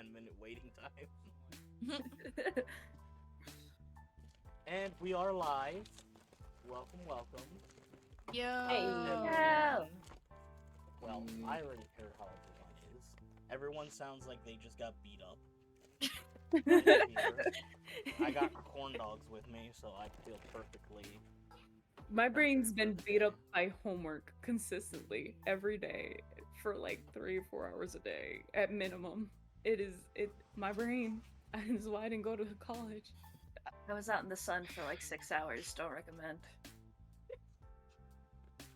10-minute waiting time. And we are live. Welcome, welcome. Yo. Hey. Everyone. Well, I already heard how everyone is. Everyone sounds like they just got beat up. I got corn dogs with me, so I feel perfectly. My brain's been beat up by homework consistently every day for like 3 or 4 hours a day at minimum. My brain. That is why I didn't go to college. I was out in the sun for like 6 hours. Don't recommend.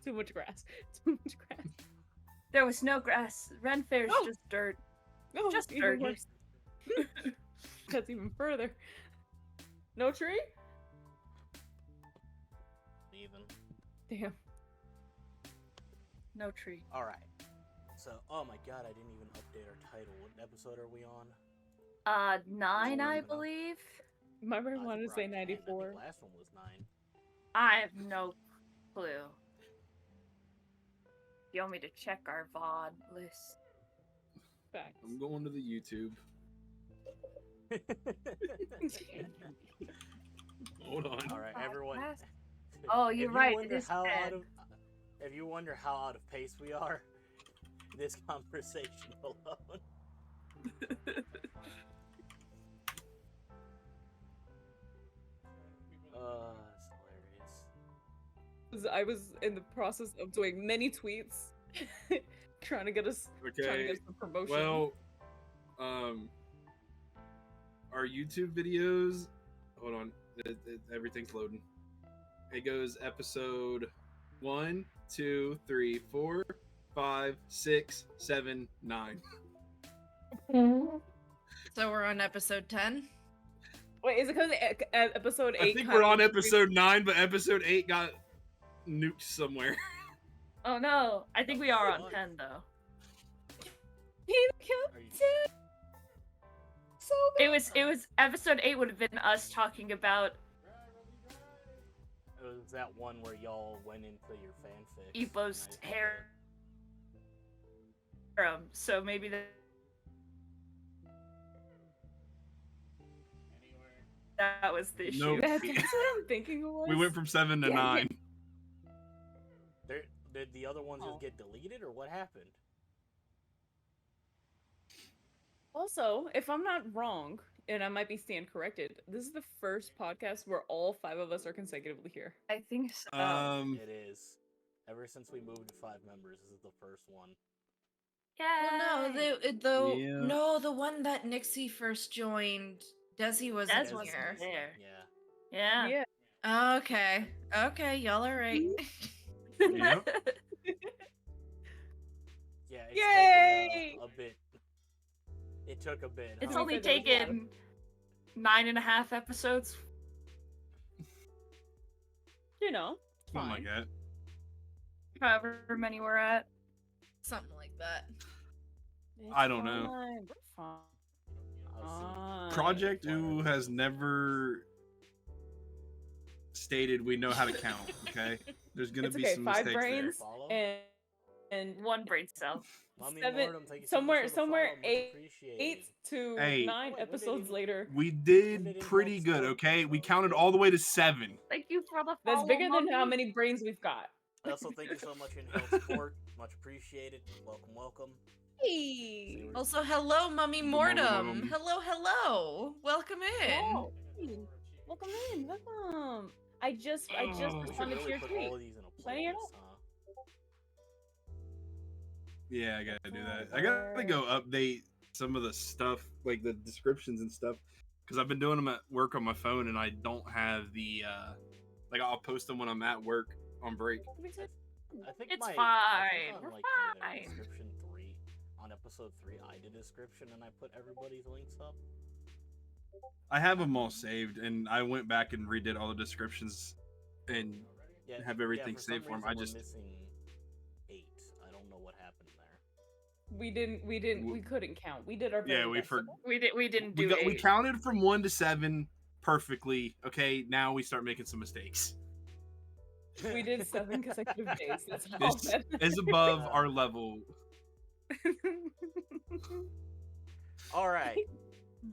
Too much grass. Too much grass. There was no grass. Ren Fair's just dirt. No, Just even dirt. worse. That's even further. No tree? Even. Damn. No tree. Alright. So, oh my god, I didn't even update our title. What episode are we on? 9, Oh, I even up. believe. My brain I wanted to say think we're on 10. I 94. think last one was 9. I have no clue. You want me to check our VOD list? Facts. I'm going to the YouTube. Hold on. Alright, everyone. Oh, you're If right. wonder It is how 10. out of, if you wonder how out of pace we are, this conversation alone. It's hilarious. I was in the process of doing many tweets, trying to get us some promotion. Well, our YouTube videos. Hold on, everything's loading. It goes episode 1, 2, 3, 4, 5, 6, 7, 9. So we're on episode 10? Wait, is it because episode 8? I think we're on episode 9, but episode 8 got nuked somewhere. Oh no, I think we are on 10 though. So It was episode 8 would have been us talking about It was that one where y'all went into your fanfic. Ippo's hair. So maybe that was the issue. Nope. that's what I'm thinking it was. We went from 7 to Yeah, 9. Did the other ones just get deleted, or what happened? Also, if I'm not wrong, and I might be stand corrected, this is the first podcast where all 5 of us are consecutively here. I think so. It is. Ever since we moved to 5 members, this is the first one. Yeah. Well, Yeah. the one that Nixie first joined, Desi wasn't Des wasn't here. there. Yeah. Yeah. Okay, y'all are right. Yep. Yeah, it's Yay! taken a bit. It took a bit. It's huh? only Because it was a lot taken 9.5 episodes. You know, Something like fine. that. However many we're at. Something like that. It's I don't know. fine, we're fine. I'll see. Project UwU has never stated we know how to count, okay? There's gonna It's be okay, some 5 mistakes brains Follow? and 1 brain cell. Mommy seven- Mortem, thank you so somewhere- much for the somewhere follow, much 8 appreciated. to Hey. 9 episodes later. there. We When did did pretty it good, start? okay? We counted all the way to 7. Thank you for the That's follow, bigger than how Mommy. many brains we've got. Also, thank you so much for your support. Much appreciated. Welcome, welcome. Hey. Also, hello, Mummy Mortem. Hello. Welcome in. Oh, hey. Welcome in. Welcome. I just Oh. We should responded to really your put tweet. all of these in a Setting it playlist, up. huh? Yeah, I gotta do that. I gotta go update some of the stuff, like the descriptions and stuff, because I've been doing them at work on my phone, and I don't have the like I'll post them when I'm at work on break. I think It's I think fine. on, We're like, fine. description 3, on episode 3, I did a description and I put everybody's links up. I have them all saved, and I went back and redid all the descriptions and Yeah, have everything for some saved for 'em. reason I we're just- missing 8. I don't know what happened there. We couldn't count. We did our yeah, very we best. for We didn't do we 8. counted from 1 to 7 perfectly. Okay, now we start making some mistakes. We did 7 consecutive days. That's all This that is above our level. All right. Alright.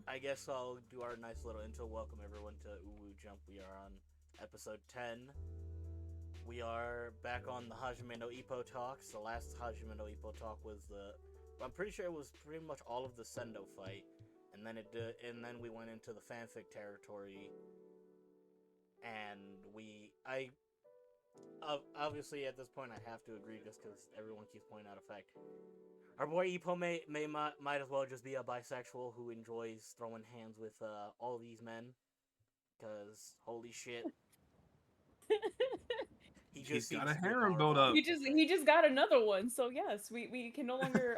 I guess I'll do our nice little intro. Welcome everyone to UwU Jump. We are on episode 10. We are back on the Hajime no Ippo talks. The last Hajime no Ippo talk was I'm pretty sure it was pretty much all of the Sendo fight. And then we went into the fanfic territory. And obviously at this point I have to agree just because everyone keeps pointing out a fact. Our boy Ippo might as well just be a bisexual who enjoys throwing hands with all these men. Because, holy shit. He's got seems a to be harem powerful. built up. He just got another one, so yes, we can no longer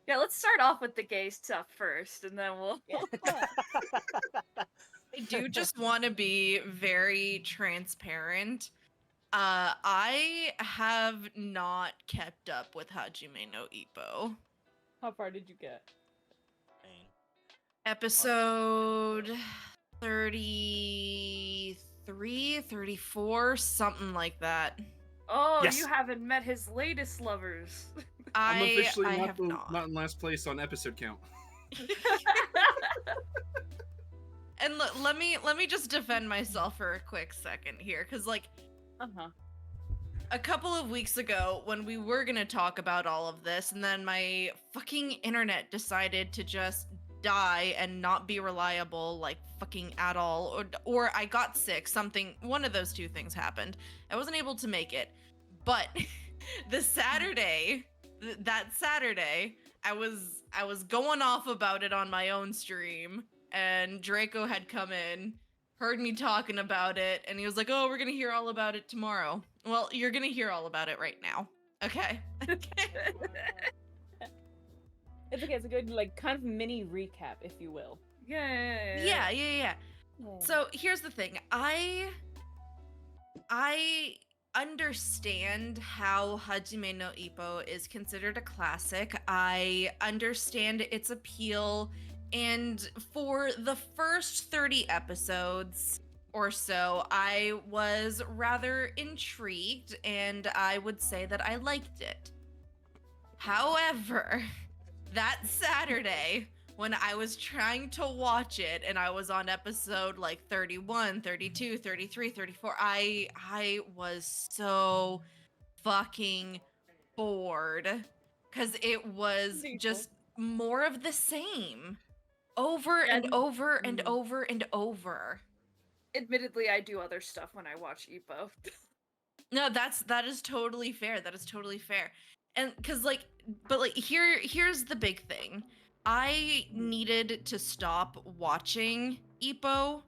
Yeah, let's start off with the gay stuff first, and then we'll. I do just want to be very transparent. I have not kept up with Hajime no Ippo. How far did you get? Episode 33, 34, something like that. Oh, Yes. you haven't met his latest lovers. I'm officially I not, have not in last place on episode count. And let me just defend myself for a quick second here, because like a couple of weeks ago when we were gonna talk about all of this, and then my fucking internet decided to just die and not be reliable like fucking at all, or I got sick, one of those two things happened. I wasn't able to make it. But that Saturday, I was going off about it on my own stream, and Draco had come in, heard me talking about it, and he was like, "Oh, we're gonna hear all about it tomorrow." Well, you're gonna hear all about it right now. Okay. It's okay. It's a good like kind of mini recap, if you will. Yeah. So here's the thing. I understand how Hajime no Ippo is considered a classic. I understand its appeal, and for the first 30 episodes or so, I was rather intrigued, and I would say that I liked it. However, that Saturday, when I was trying to watch it and I was on episode like 31, 32, 33, 34, I was so fucking bored because it was just more of the same over and over and over and over. Admittedly, I do other stuff when I watch Ippo. No, that is totally fair. That is totally fair. And cuz like here's the big thing. I needed to stop watching Ippo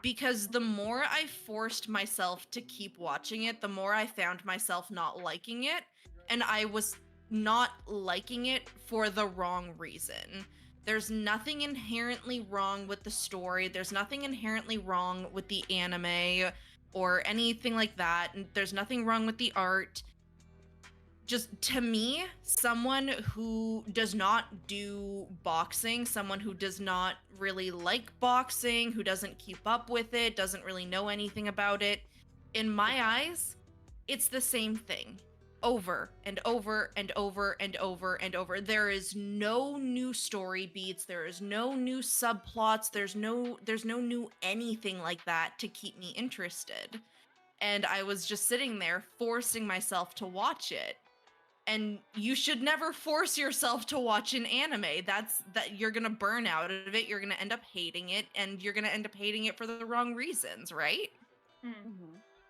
because the more I forced myself to keep watching it, the more I found myself not liking it, and I was not liking it for the wrong reason. There's nothing inherently wrong with the story. There's nothing inherently wrong with the anime or anything like that. There's nothing wrong with the art. Just to me, someone who does not do boxing, someone who does not really like boxing, who doesn't keep up with it, doesn't really know anything about it, in my eyes, it's the same thing. Over and over and over and over and over. There is no new story beats, there is no new subplots, there's no new anything like that to keep me interested. And I was just sitting there forcing myself to watch it. And you should never force yourself to watch an anime. That you're gonna burn out of it, you're gonna end up hating it, and you're gonna end up hating it for the wrong reasons, right?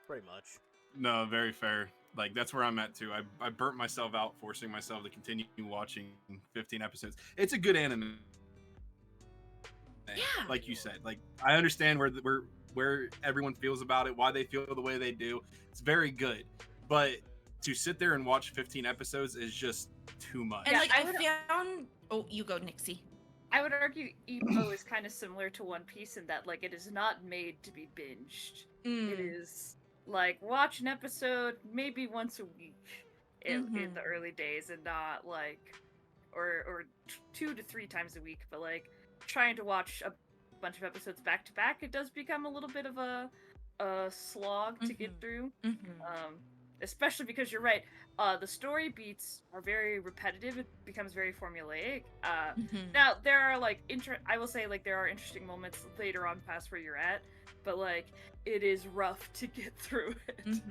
Pretty much. No, very fair. Like, that's where I'm at too. I burnt myself out forcing myself to continue watching 15 episodes. It's a good anime. Yeah. Like you said, like I understand where everyone feels about it, why they feel the way they do. It's very good, but to sit there and watch 15 episodes is just too much. And like I found, oh, you go, Nixie. I would argue Ippo is kind of similar to One Piece in that, like, it is not made to be binged. It is like watch an episode maybe once a week in the early days, and not like or 2 to 3 times a week. But like trying to watch a bunch of episodes back to back, it does become a little bit of a slog to get through. especially because you're right. The story beats are very repetitive. It becomes very formulaic. Mhm. Now there are like I will say like there are interesting moments later on past where you're at, but like it is rough to get through it. Mhm.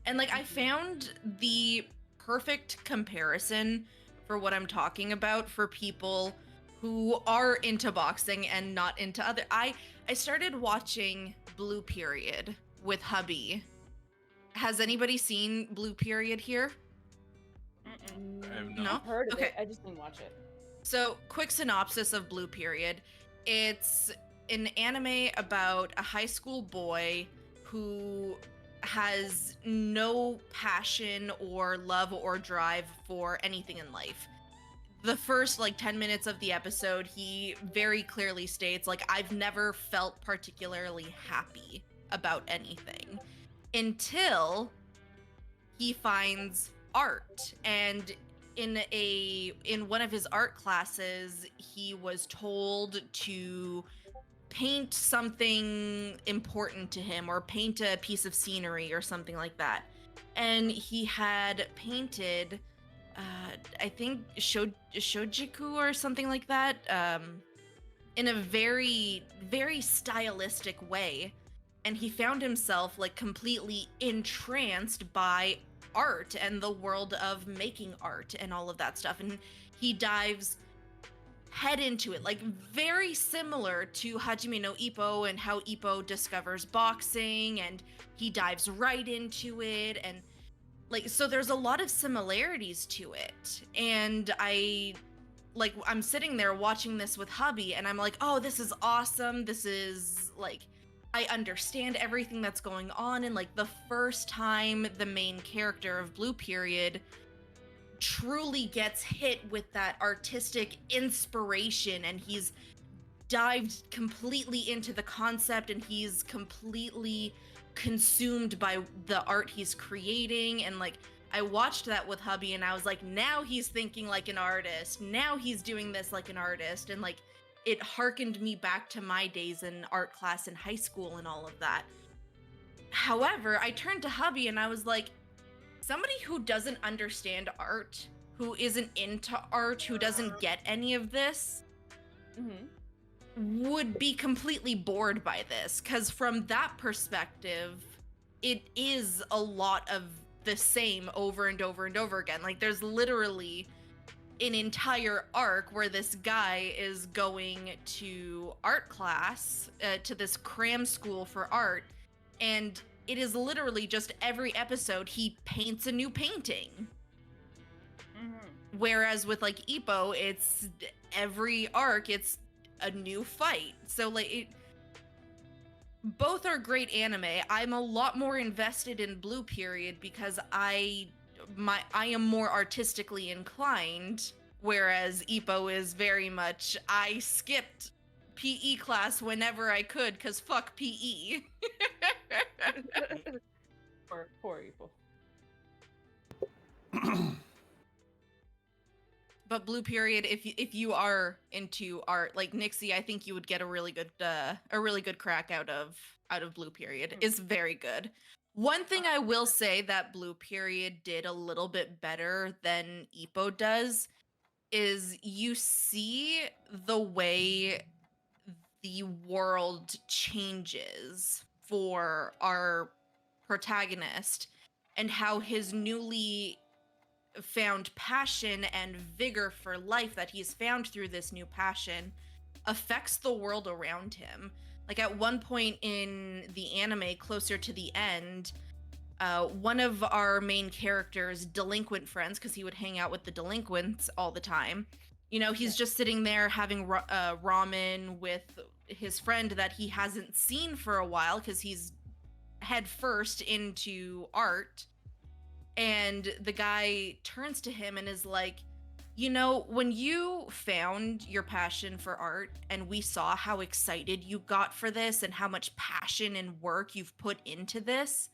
And like I found the perfect comparison for what I'm talking about for people who are into boxing and not into other. I started watching Blue Period with hubby. Has anybody seen Blue Period here? I have No? I've heard of Okay. it. I just didn't watch it. So, quick synopsis of Blue Period. It's an anime about a high school boy who has no passion or love or drive for anything in life. The first like 10 minutes of the episode, he very clearly states like I've never felt particularly happy about anything until he finds art, and in one of his art classes he was told to paint something important to him or paint a piece of scenery or something like that, and he had painted I think shojiku or something like that, in a very very stylistic way, and he found himself like completely entranced by art and the world of making art and all of that stuff, and he dives head into it, like very similar to Hajime no Ippo and how Ippo discovers boxing, and he dives right into it, and like so there's a lot of similarities to it, and I'm sitting there watching this with hubby and I'm like, oh, this is awesome, this is like I understand everything that's going on, and like the first time the main character of Blue Period truly gets hit with that artistic inspiration, and he's dived completely into the concept, and he's completely consumed by the art he's creating, and like I watched that with hubby and I was like, now he's thinking like an artist, now he's doing this like an artist, and like it harkened me back to my days in art class in high school and all of that. However, I turned to hubby and I was like, somebody who doesn't understand art, who isn't into art, who doesn't get any of this, would be completely bored by this, because from that perspective it is a lot of the same over and over and over again. Like there's literally an entire arc where this guy is going to art class, to this cram school for art, and it is literally just every episode he paints a new painting. Whereas with like Ippo, it's every arc it's a new fight. So like both are great anime. I'm a lot more invested in Blue Period because I am more artistically inclined, whereas Ippo is very much I skipped PE class whenever I could because fuck PE. Poor people. But Blue Period, if you are into art, like Nixie, I think you would get a really good crack out of Blue Period. It's very good. One thing I will say that Blue Period did a little bit better than Ippo does is you see the way the world changes for our protagonist and how his newly found passion and vigor for life that he's found through this new passion affects the world around him. Like at one point in the anime, closer to the end, one of our main characters' delinquent friends, because he would hang out with the delinquents all the time, you know, he's just sitting there having ramen with his friend that he hasn't seen for a while because he's head first into art. And the guy turns to him and is like, you know, when you found your passion for art and we saw how excited you got for this and how much passion and work you've put into this,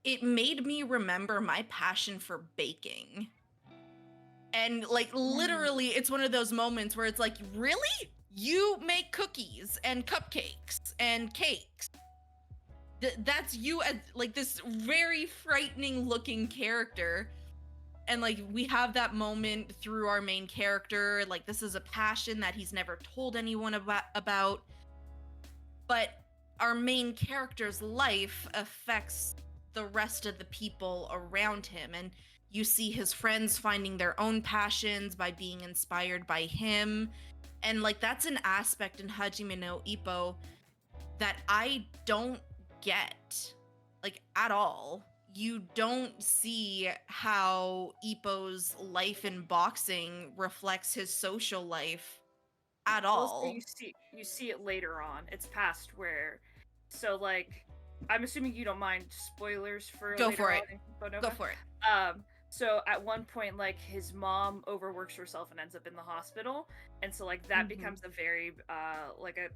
it made me remember my passion for baking. And like literally it's one of those moments where it's like, really? You make cookies and cupcakes and cakes? that's you as like this very frightening looking character. And like we have that moment through our main character, like this is a passion that he's never told anyone about. But our main character's life affects the rest of the people around him, and you see his friends finding their own passions by being inspired by him. And like that's an aspect in Hajime no Ippo that I don't get, like, at all. You don't see how Ippo's life in boxing reflects his social life at Well, so all. you see it later on. It's past where, so like, I'm assuming you don't mind spoilers for Go later for on it. in Supernova? Go for it. So at one point, like his mom overworks herself and ends up in the hospital, and so like that becomes a very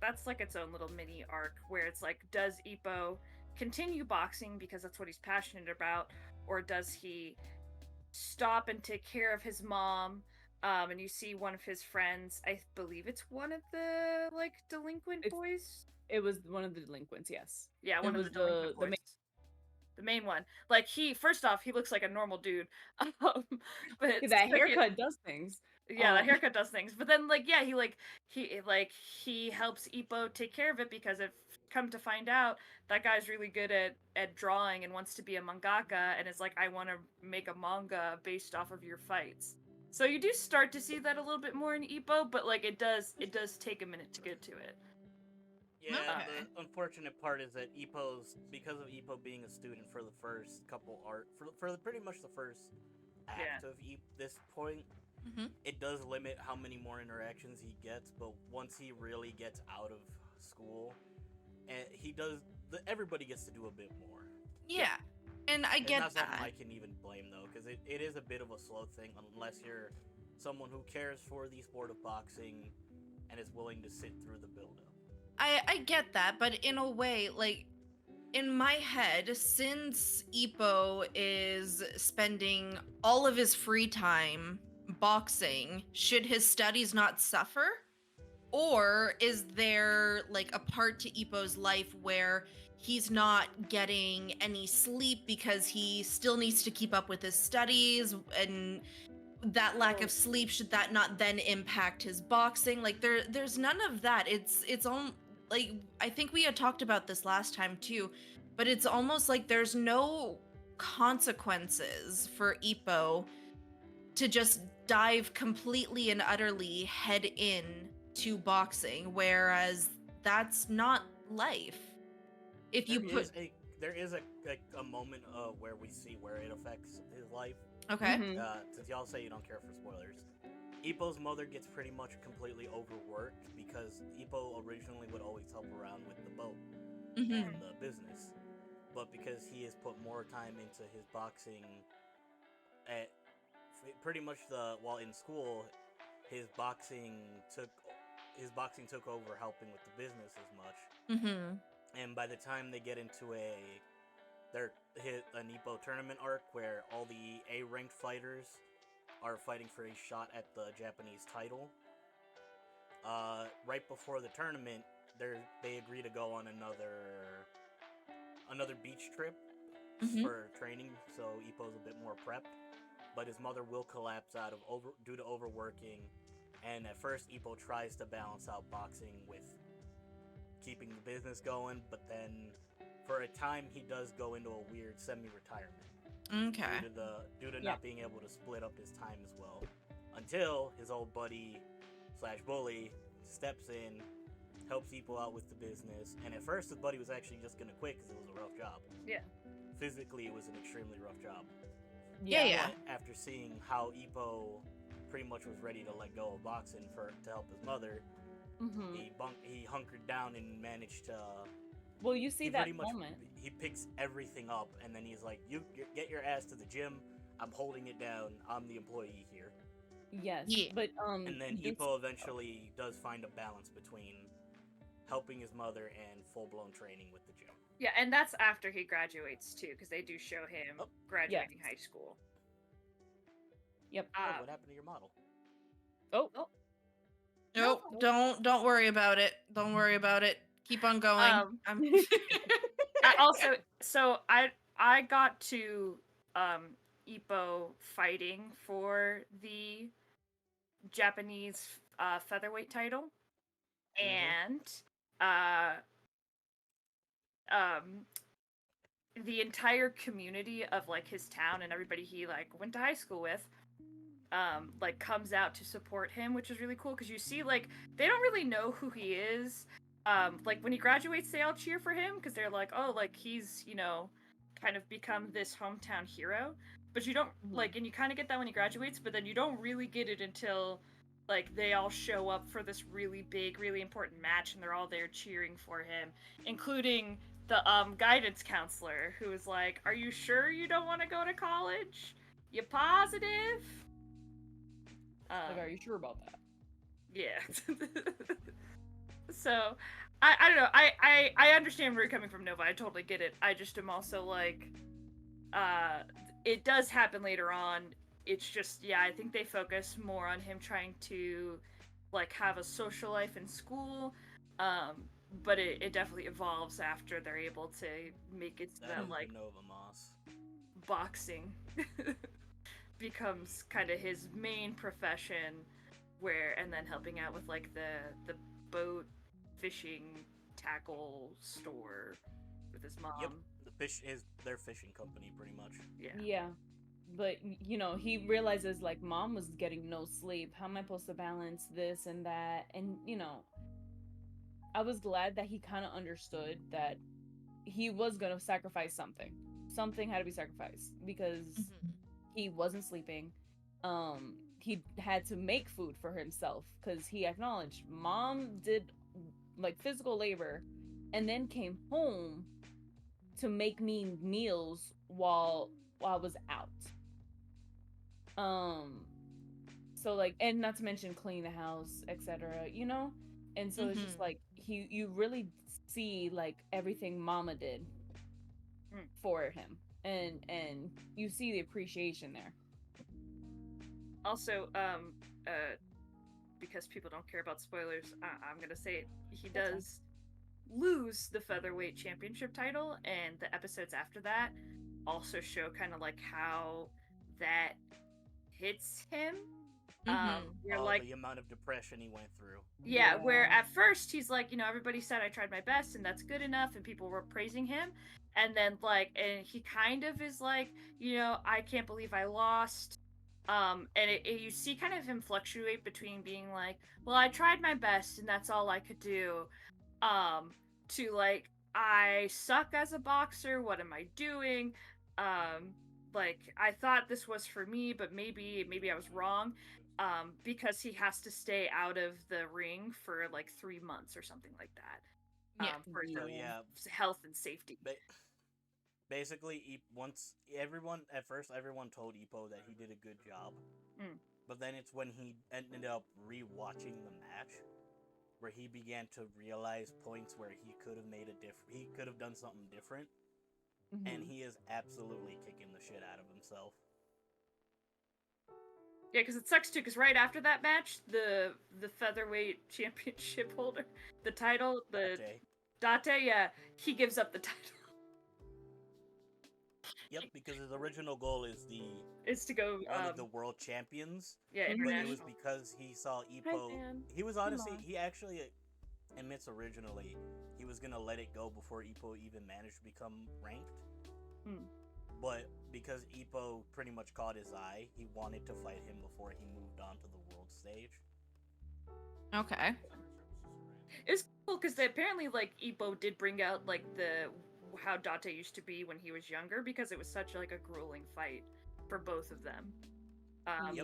that's like its own little mini arc where it's like, does Ippo continue boxing because that's what he's passionate about, or does he stop and take care of his mom? And you see one of his friends, I believe it's one of the like delinquent boys. It was one of the delinquents, yes. Yeah, one It of was the delinquent boys. the The main one. Like first off, he looks like a normal dude. But that second- haircut does things. Yeah, that haircut does things. But then like yeah, he helps Ippo take care of it because if come to find out that guy's really good at drawing and wants to be a mangaka and is like, I want to make a manga based off of your fights. So you do start to see that a little bit more in Ippo, but like it does take a minute to get to it. Yeah, Okay. the unfortunate part is that because of Ippo being a student for the first couple for pretty much the first act of this point, it does limit how many more interactions he gets. But once he really gets out of school, and everybody gets to do a bit more. Yeah. And I get it's not something that. I can even blame though, because it is a bit of a slow thing unless you're someone who cares for the sport of boxing and is willing to sit through the build-up. I get that, but in a way, like, in my head, since Ippo is spending all of his free time boxing, should his studies not suffer? Or is there, like, a part to Ippo's life where he's not getting any sleep because he still needs to keep up with his studies, and that lack of sleep, should that not then impact his boxing? Like there's none of that. It's on, like, I think we had talked about this last time too, but it's almost like there's no consequences for Ippo to just dive completely and utterly head in to boxing, whereas that's not life. If you There is a moment where we see where it affects his life. Okay. Since y'all say you don't care for spoilers, Ippo's mother gets pretty much completely overworked because Ippo originally would always help around with the boat and the business, but because he has put more time into his boxing, pretty much while in school, his boxing took over helping with the business as much. And by the time they get into an Ippo tournament arc where all the A-ranked fighters are fighting for a shot at the Japanese title, right before the tournament, they agree to go on another beach trip for training, so Ippo's a bit more prepped. But his mother will collapse due to overworking, and at first Ippo tries to balance out boxing with keeping the business going, but then for a time he does go into a weird semi-retirement. Okay. Due to not being able to split up his time as well, until his old buddy / bully steps in, helps Ippo out with the business, and at first his buddy was actually just gonna quit because it was a rough job. Yeah. Physically, it was an extremely rough job. Yeah. But after seeing how Ippo pretty much was ready to let go of boxing to help his mother, he hunkered down and managed to. Well, you see that moment. He picks everything up, and then he's like, "You get your ass to the gym. I'm holding it down. I'm the employee here." Yes. Yeah. But And then Ippo eventually does find a balance between helping his mother and full-blown training with the gym. Yeah, and that's after he graduates too, because they do show him graduating high school. Yep. What happened to your model? Oh. Nope. Don't worry about it. Don't worry about it. Keep on going. I got to Ippo fighting for the Japanese featherweight title, and uh um the entire community of like his town and everybody he like went to high school with like comes out to support him, which is really cool because you see like they don't really know who he is. Like when he graduates they all cheer for him because they're like, oh, like he's, you know, kind of become this hometown hero. But you don't like, and you kind of get that when he graduates, but then you don't really get it until like they all show up for this really big, really important match and they're all there cheering for him, including the guidance counselor who is like, are you sure you don't want to go to college? You positive? Like, are you sure about that? Yeah. So, I don't know. I understand where you're coming from, Nova. I totally get it. I just am also like, it does happen later on. It's just, yeah, I think they focus more on him trying to, like, have a social life in school. But it definitely evolves after they're able to make it so that, like, Nova Moss. boxing becomes kind of his main profession, where and then helping out with like the boat fishing tackle store with his mom. Yep, the fish is their fishing company pretty much. Yeah, but you know, he realizes like mom was getting no sleep. How am I supposed to balance this and that? And you know, I was glad that he kind of understood that he was gonna sacrifice something. Something had to be sacrificed because he wasn't sleeping. He had to make food for himself because he acknowledged mom did like physical labor and then came home to make me meals while I was out. So like, and not to mention clean the house, etc., you know? And so it's just like you really see like everything mama did for him, and you see the appreciation there. Also, because people don't care about spoilers, I'm gonna say it. He does lose the featherweight championship title, and the episodes after that also show kind of like how that hits him. You're like the amount of depression he went through. yeah, where at first he's like, you know, everybody said I tried my best and that's good enough, and people were praising him, and then like, and he kind of is like, you know, I can't believe I lost. And you see kind of him fluctuate between being like, well, I tried my best and that's all I could do, to like, I suck as a boxer, what am I doing? Like, I thought this was for me, but maybe I was wrong. Because he has to stay out of the ring for like 3 months or something like that. For health and safety. Basically, once everyone told Ippo that he did a good job, but then it's when he ended up rewatching the match where he began to realize points where he could have made he could have done something different, and he is absolutely kicking the shit out of himself. Yeah, because it sucks too. Because right after that match, the featherweight championship holder, the title, Date, yeah, he gives up the title. Yep, because his original goal is to go one of the world champions. Yeah, but it was because he saw Ippo. He was honestly, he actually admits originally he was gonna let it go before Ippo even managed to become ranked. But because Ippo pretty much caught his eye, he wanted to fight him before he moved on to the world stage. Okay. It's cool because apparently, like, Ippo did bring out like how Date used to be when he was younger, because it was such like a grueling fight for both of them. And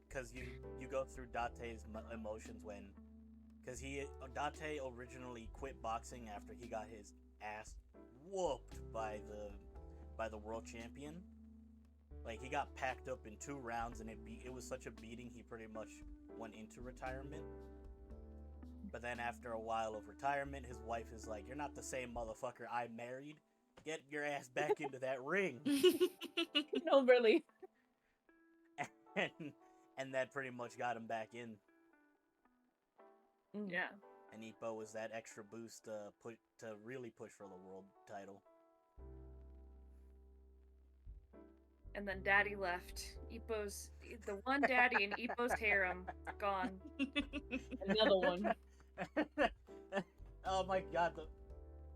because you go through Date's emotions because Date originally quit boxing after he got his ass whooped by the world champion. Like, he got packed up in 2 rounds, and it was such a beating he pretty much went into retirement. But then after a while of retirement, his wife is like, "You're not the same motherfucker I married. Get your ass back into that ring." No, really. And that pretty much got him back in. Yeah. And Ippo was that extra boost to really push for the world title. And then Daddy left. Ippo's the one daddy in Ippo's harem gone. Another one. Oh my god.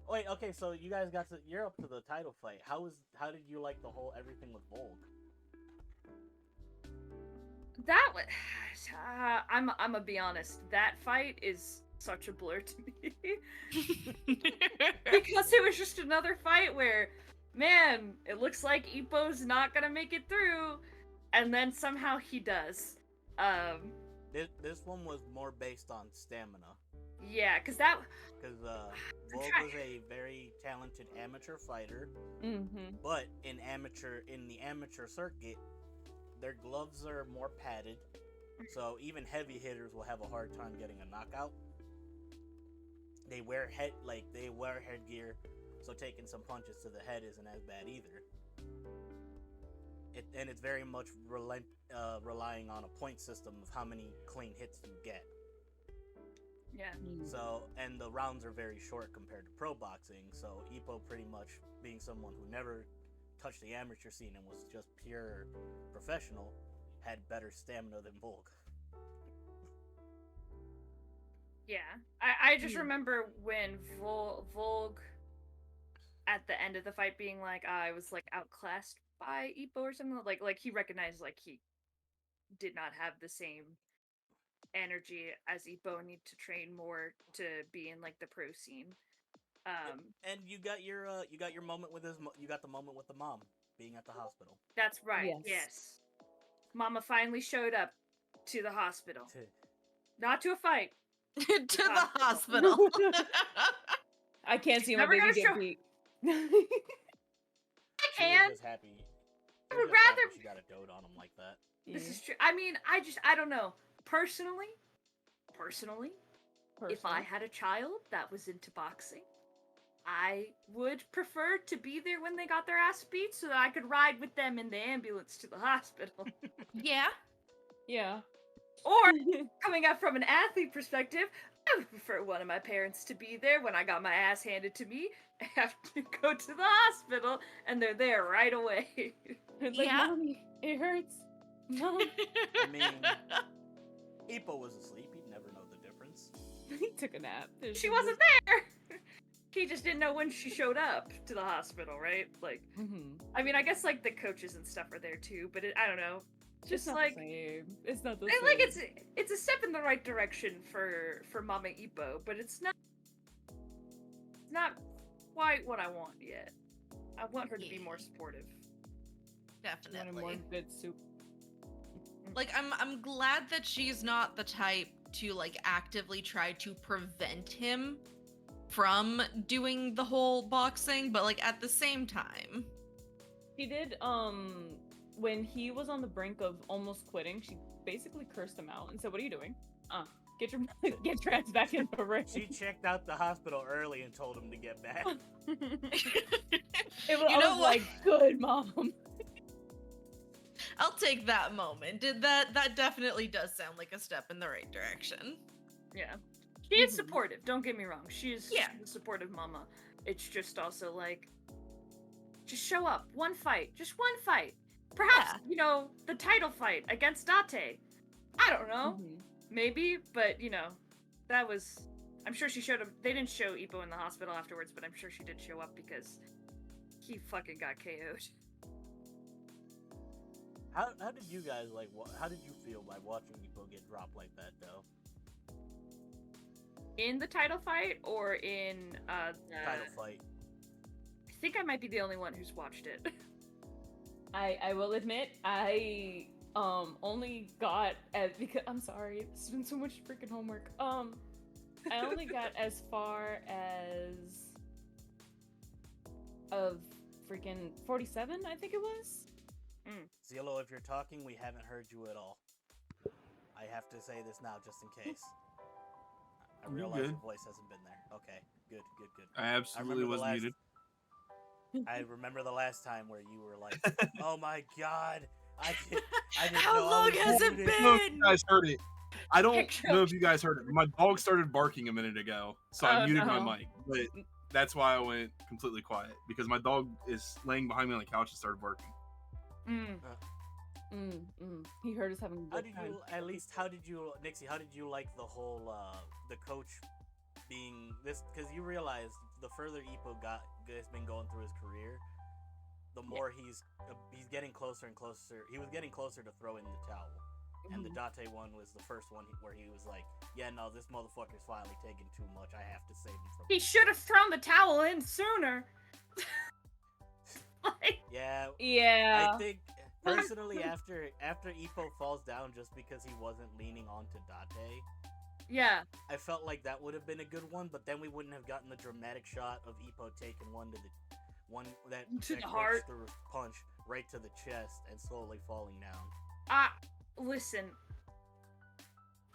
Wait, okay, so you guys you're up to the title fight. How did you like the whole everything with Volk? That was I'm gonna be honest. That fight is such a blur to me. Because it was just another fight where, man, it looks like Ippo's not gonna make it through, and then somehow he does. This one was more based on stamina. Yeah, because Volk was a very talented amateur fighter, but in the amateur circuit, their gloves are more padded, so even heavy hitters will have a hard time getting a knockout. They wear headgear, so taking some punches to the head isn't as bad either. And it's very much relying on a point system of how many clean hits you get. yeah. So, and the rounds are very short compared to pro boxing. So, Ippo, pretty much being someone who never touched the amateur scene and was just pure professional, had better stamina than Volk. Yeah, I just remember when Volk at the end of the fight being like, I was like outclassed by Ippo or something. Like he recognized like he did not have the same energy as Ippo, need to train more to be in like the pro scene. And you got your moment with you got the moment with the mom being at the hospital. That's right. Yes. Yes. Mama finally showed up to the hospital. Not to a fight. to the hospital. I can't see my Never baby gonna get show- beat. I She can. was just happy. I She would was just happy rather. she got a dote on him like that. This is true. I mean, I don't know. Personally, if I had a child that was into boxing, I would prefer to be there when they got their ass beat so that I could ride with them in the ambulance to the hospital. Yeah. Yeah. Or, coming up from an athlete perspective, I would prefer one of my parents to be there when I got my ass handed to me, have to go to the hospital, and they're there right away. Like, Yeah. Mommy, it hurts. Mom. I mean, Ippo was asleep. He'd never know the difference. He took a nap. She wasn't there! He just didn't know when she showed up to the hospital, right? Like, I mean, I guess, like, the coaches and stuff are there too, but I don't know. Just not like the same. It's not the And, same. like it's a step in the right direction for Mama Ippo, but it's not quite what I want yet. I want her to be more supportive. Definitely. More good soup. Like I'm glad that she's not the type to like actively try to prevent him from doing the whole boxing, but like at the same time. She did when he was on the brink of almost quitting, she basically cursed him out and said, "What are you doing? Get your ass back in the ring." She checked out the hospital early and told him to get back. I was like, "Good, Mom." I'll take that moment. That definitely does sound like a step in the right direction. Yeah. She is supportive, don't get me wrong. She is a supportive mama. It's just also like, just show up. One fight. Just one fight. Perhaps, the title fight against Date. I don't know. Maybe, but, that was... I'm sure she showed him... They didn't show Ippo in the hospital afterwards, but I'm sure she did show up because he fucking got KO'd. How did you guys how did you feel by watching Ippo get dropped like that, though? In the title fight or in the title fight? I think I might be the only one who's watched it. I will admit I only got because I'm sorry, it's been so much freaking homework. I only got as far as of freaking 47, I think it was. Zillow, if you're talking, we haven't heard you at all. I have to say this now just in case. I realize your voice hasn't been there. Okay, good. I absolutely was muted. I remember the last time where you were like, "Oh my god, I didn't How know long I was has it muted." been? No, you guys heard it. I don't Kick know choke. if you guys heard it. My dog started barking a minute ago, so I Oh, muted no. my mic. But that's why I went completely quiet because my dog is laying behind me on the couch and started barking. He heard us having a How good did time. you, Nixie? How did you like the whole the coach being this? Because you realized the further Ippo has been going through his career, the more he's getting closer and closer. He was getting closer to throwing the towel, and the Date one was the first one where he was like, "Yeah, no, this motherfucker's finally taking too much. I have to save him from." He should have thrown the towel in sooner. Like, Yeah, Yeah. I think personally after Ippo falls down just because he wasn't leaning onto Date, yeah. I felt like that would have been a good one, but then we wouldn't have gotten the dramatic shot of Ippo taking one to the heart. through punch right to the chest and slowly falling down. Listen.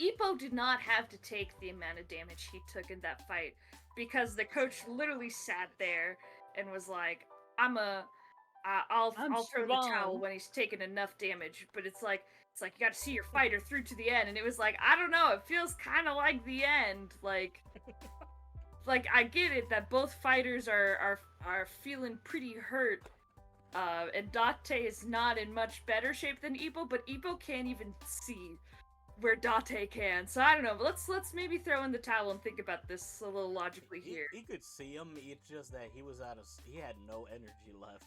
Ippo did not have to take the amount of damage he took in that fight because the coach literally sat there and was like, I'll throw the towel strong." when he's taken enough damage, but it's like you got to see your fighter through to the end, and it was like, I don't know, it feels kind of like the end, like I get it that both fighters are feeling pretty hurt, and Date is not in much better shape than Ippo, but Ippo can't even see where Date can, so I don't know, but let's maybe throw in the towel and think about this a little logically here. He could see him. It's just that he had no energy left.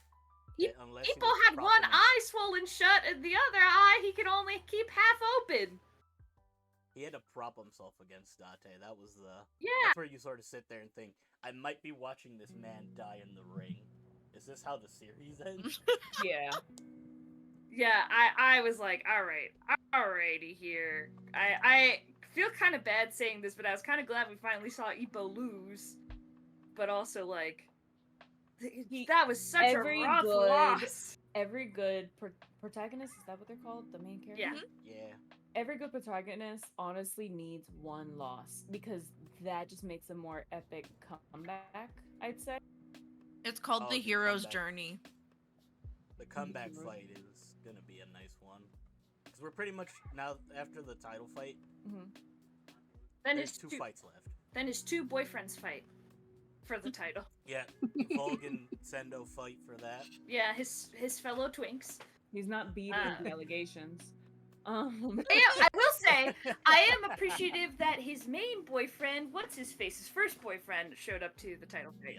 Unless he Ippo was had one propping him- eye swollen shut, and the other eye he could only keep half open. He had to prop himself against Date. That was Yeah. That's where you sort of sit there and think, I might be watching this man die in the ring. Is this how the series ends? Yeah. Yeah, I was like, alrighty here. I feel kind of bad saying this, but I was kind of glad we finally saw Ippo lose. But also, like, that was such a rough loss. Every good protagonist, is that what they're called? The main character? Yeah. Yeah. Every good protagonist honestly needs one loss because that just makes a more epic comeback, I'd say. It's called Oh, the the hero's comeback. journey. The comeback Mhm. fight is gonna be a nice one. Because we're pretty much, now, after the title fight, Then there's his two two fights left. then his two boyfriends fight for the title. Yeah, Volg and Sendo fight for that. Yeah, his fellow twinks. He's not beating the allegations. Yeah, I will say, I am appreciative that his main boyfriend, what's his face, his first boyfriend, showed up to the title fight.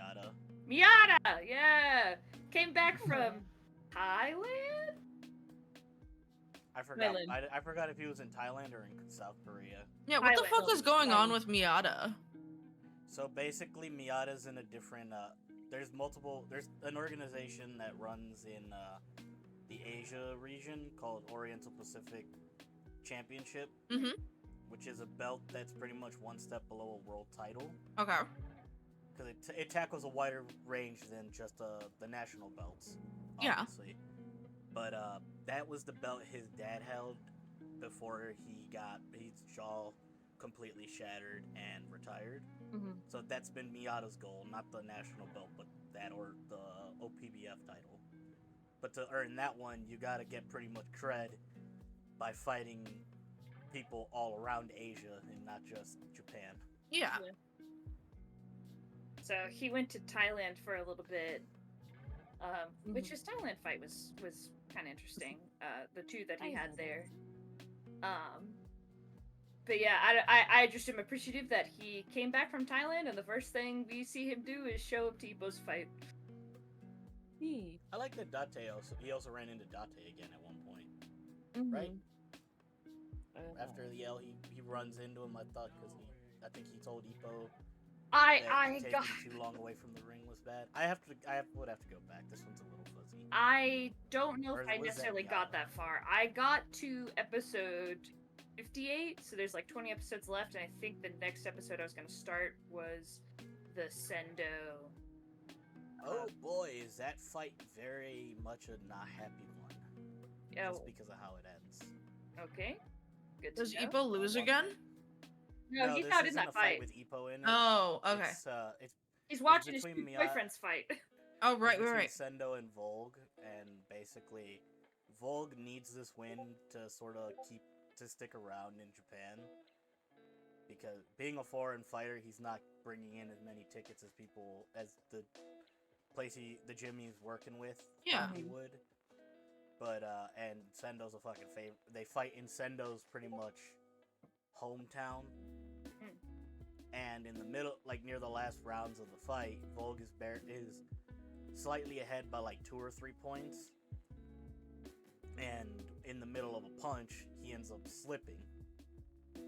Miyata, yeah, came back from Thailand. I forgot. Thailand. I forgot if he was in Thailand or in South Korea. Yeah, what the Thailand. fuck is going on with Miata? So basically, Miyata's in a different. There's an organization that runs in the Asia region called Oriental Pacific Championship, which is a belt that's pretty much one step below a world title. Okay. Because it tackles a wider range than just the national belts. Yeah. Obviously. But that was the belt his dad held before he got his jaw completely shattered and retired. So that's been Miyata's goal, not the national belt, but that or the OPBF title. But to earn that one, you gotta get pretty much cred by fighting people all around Asia and not just Japan. Yeah. So he went to Thailand for a little bit, which his Thailand fight was kind of interesting. The two that he had there. But yeah, I just am appreciative that he came back from Thailand, and the first thing we see him do is show up to Ippo's fight. I like that Date also ran into Date again at one point, right? After the L, he runs into him. I think he told Ippo that taking too long away from the ring was bad. I would have to go back. This one's a little fuzzy. I don't know if I Was that necessarily Miyata? got that far. I got to episode 58, so there's like 20 episodes left, and I think the next episode I was going to start was the Sendo. Oh boy, is that fight very much a not happy one. Oh, Just because of how it ends. okay. Good to Does know. Ippo lose again? No, he's this not in isn't that a fight. with Ippo in it. Oh, okay. It's He's watching his between two Miyata- boyfriends fight. Oh, right, between right. Sendo and Volg, and basically, Volg needs this win to sort of keep to stick around in Japan. Because being a foreign fighter, he's not bringing in as many tickets as the gym he's working with Yeah. he would. But, and Sendo's a fucking favorite. They fight in Sendo's pretty much hometown. And in the middle, like near the last rounds of the fight, Volk is slightly ahead by like 2 or 3 points. And in the middle of a punch, he ends up slipping.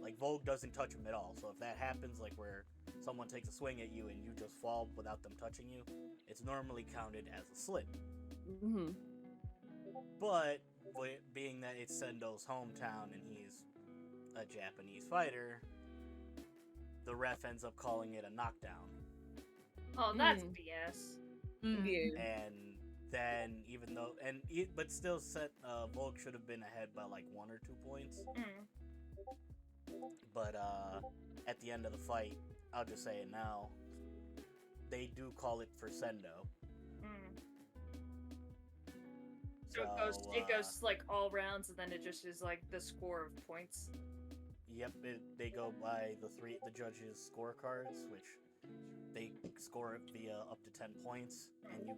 Like, Volk doesn't touch him at all. So if that happens, like where someone takes a swing at you and you just fall without them touching you, it's normally counted as a slip. Mm-hmm. But being that it's Sendo's hometown and he's a Japanese fighter, the ref ends up calling it a knockdown. Oh, that's BS. Yeah. And then but still Volk should have been ahead by like 1 or 2 points. But at the end of the fight, I'll just say it now, they do call it for Sendo. So it goes like all rounds, and then it just is like the score of points. Yep, they go by the judges' scorecards, which they score it via up to 10 points, and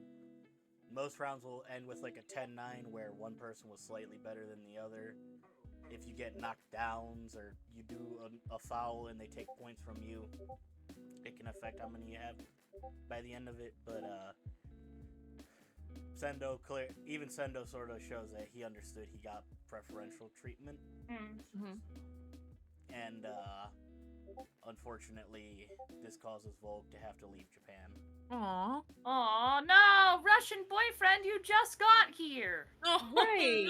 most rounds will end with like a 10-9 where one person was slightly better than the other. If you get knocked downs or you do a foul and they take points from you, it can affect how many you have by the end of it. But Sendo sort of shows that he understood he got preferential treatment. And unfortunately, this causes Volk to have to leave Japan. Aww. Oh no, Russian boyfriend, you just got here. Right.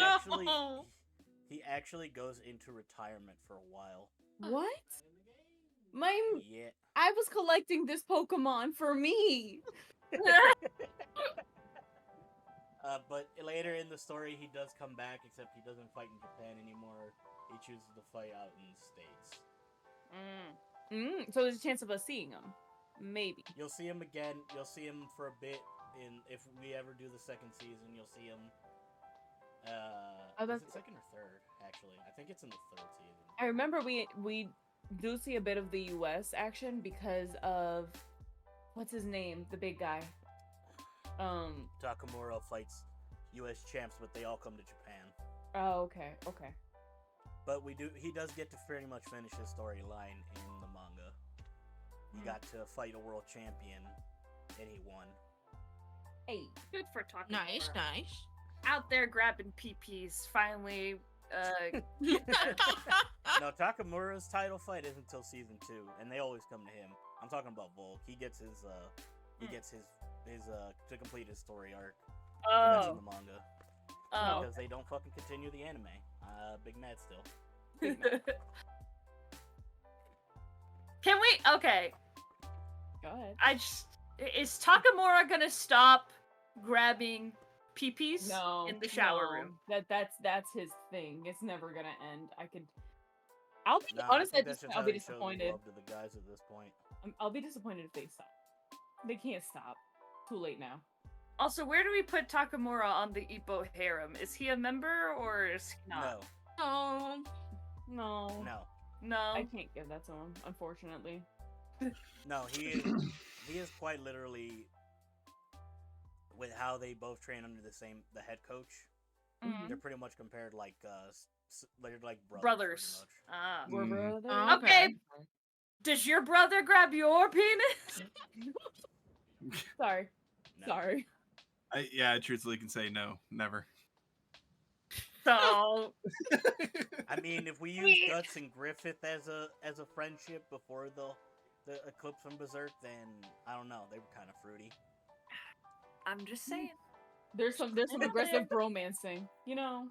He actually goes into retirement for a while. What? Yeah. I was collecting this Pokemon for me. But later in the story, he does come back, except he doesn't fight in Japan anymore. He chooses to fight out in the States. So there's a chance of us seeing him. Maybe. You'll see him again. You'll see him for a bit. If we ever do the second season, you'll see him. Is it second or third? Actually, I think it's in the third season. I remember we do see a bit of the U.S. action because of what's his name, the big guy. Takamura fights U.S. champs, but they all come to Japan. Oh, okay. But he does get to pretty much finish his storyline in the manga. He got to fight a world champion, and he won. Hey, Good for Takamura. Nice. Out there grabbing PPs, finally. No, Takamura's title fight isn't until season 2, and they always come to him. I'm talking about Volk. He gets his to complete his story arc. That's in the manga. Because they don't fucking continue the anime. Big mad still. Can we? Okay. go ahead. Is Takamura gonna stop grabbing peepees No, in the shower room? That's his thing. It's never gonna end. I'll be Nah, honestly. I At think this that's point, I'll be just how he shows his disappointed. love to the guys at this point. I'll be disappointed if they stop. They can't stop. Too late now. Also, where do we put Takamura on the Ippo harem? Is he a member or is he not? Oh. No. No. I can't give that to him, unfortunately. No, he is quite literally, with how they both train under the head coach. Mhm. They're pretty much compared like they're like Brothers. pretty Ah. We're Mm. brothers. Oh, Okay. Does your brother grab your penis? Sorry. much. No. Sorry. I truthfully can say no, never. So I mean, if we use We- Guts and Griffith as a friendship before the eclipse from Berserk, then I don't know. They were kind of fruity. I'm just saying. There's some aggressive bromancing. You know.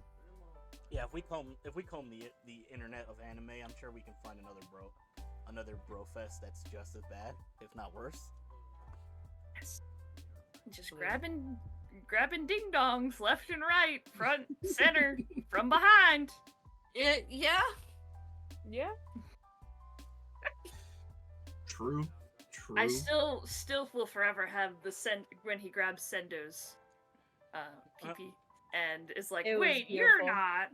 Yeah, if we comb the internet of anime, I'm sure we can find another bro fest that's just as bad, if not worse. Just grabbing ding dongs left and right, front, center, from behind. Yeah. Yeah. True. I still will forever have the when he grabs Sendo's pee and is like, It was wait, you're beautiful. not.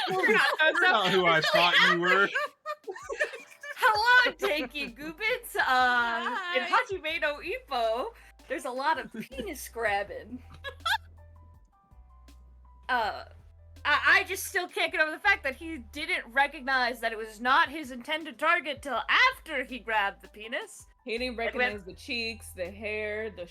That's not who I thought you were. Hello, Tanky Goobits. In Hi. Hajime no Ippo, there's a lot of penis grabbing. I just still can't get over the fact that he didn't recognize that it was not his intended target till after he grabbed the penis. He didn't Like, recognize the cheeks, the hair, the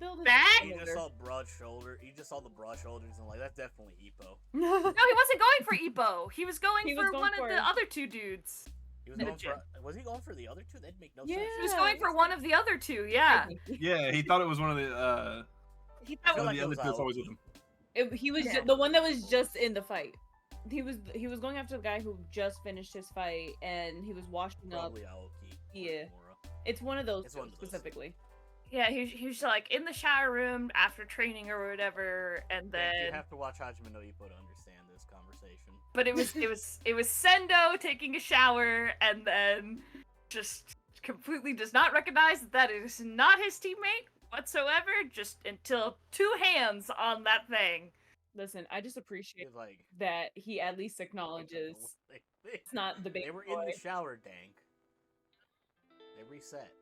build. is Back? He similar. just saw broad shoulder. He just saw the broad shoulders and like that's definitely Ippo. No, he wasn't going for Ippo. He was going He for was going one for- of the other two dudes. He was In a going for. Was he going for the other two? That'd make no sense. He was Yeah, going for one of the other two, yeah. Yeah, he thought it was one of the He I thought feel one like of it the other was two that's always with Aoki. him. He was Yeah. the one that was just in the fight. He was going after the guy who just finished his fight, and he was washing up. Probably Aoki. or Yeah. Kimura. It's one of those It's two one of those. specifically. Yeah, he was like in the shower room after training or whatever, and You then have to watch Hajime no Ippo to understand this conversation. but it was Sendo taking a shower and then just completely does not recognize that it is not his teammate whatsoever, just until two hands on that thing. Listen, I just appreciate It's like that he at least acknowledges it's not the baby they were boy. in the shower, Dank. They reset.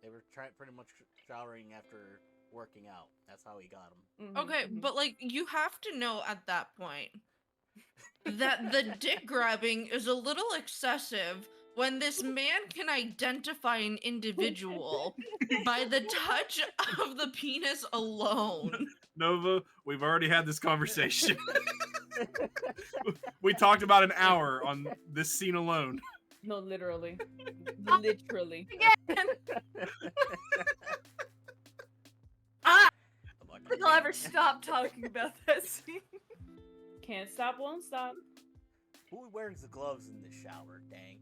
They were pretty much showering after working out. That's how he got him. Mhm, Okay, mhm. but like you have to know at that point that the dick grabbing is a little excessive when this man can identify an individual by the touch of the penis alone. Nova, we've already had this conversation. We talked about an hour on this scene alone. No, literally, literally. Again, I I'm like, don't think I'll ever stop talking about that scene. Can't stop, won't stop. Who wears the gloves in the shower, Dank?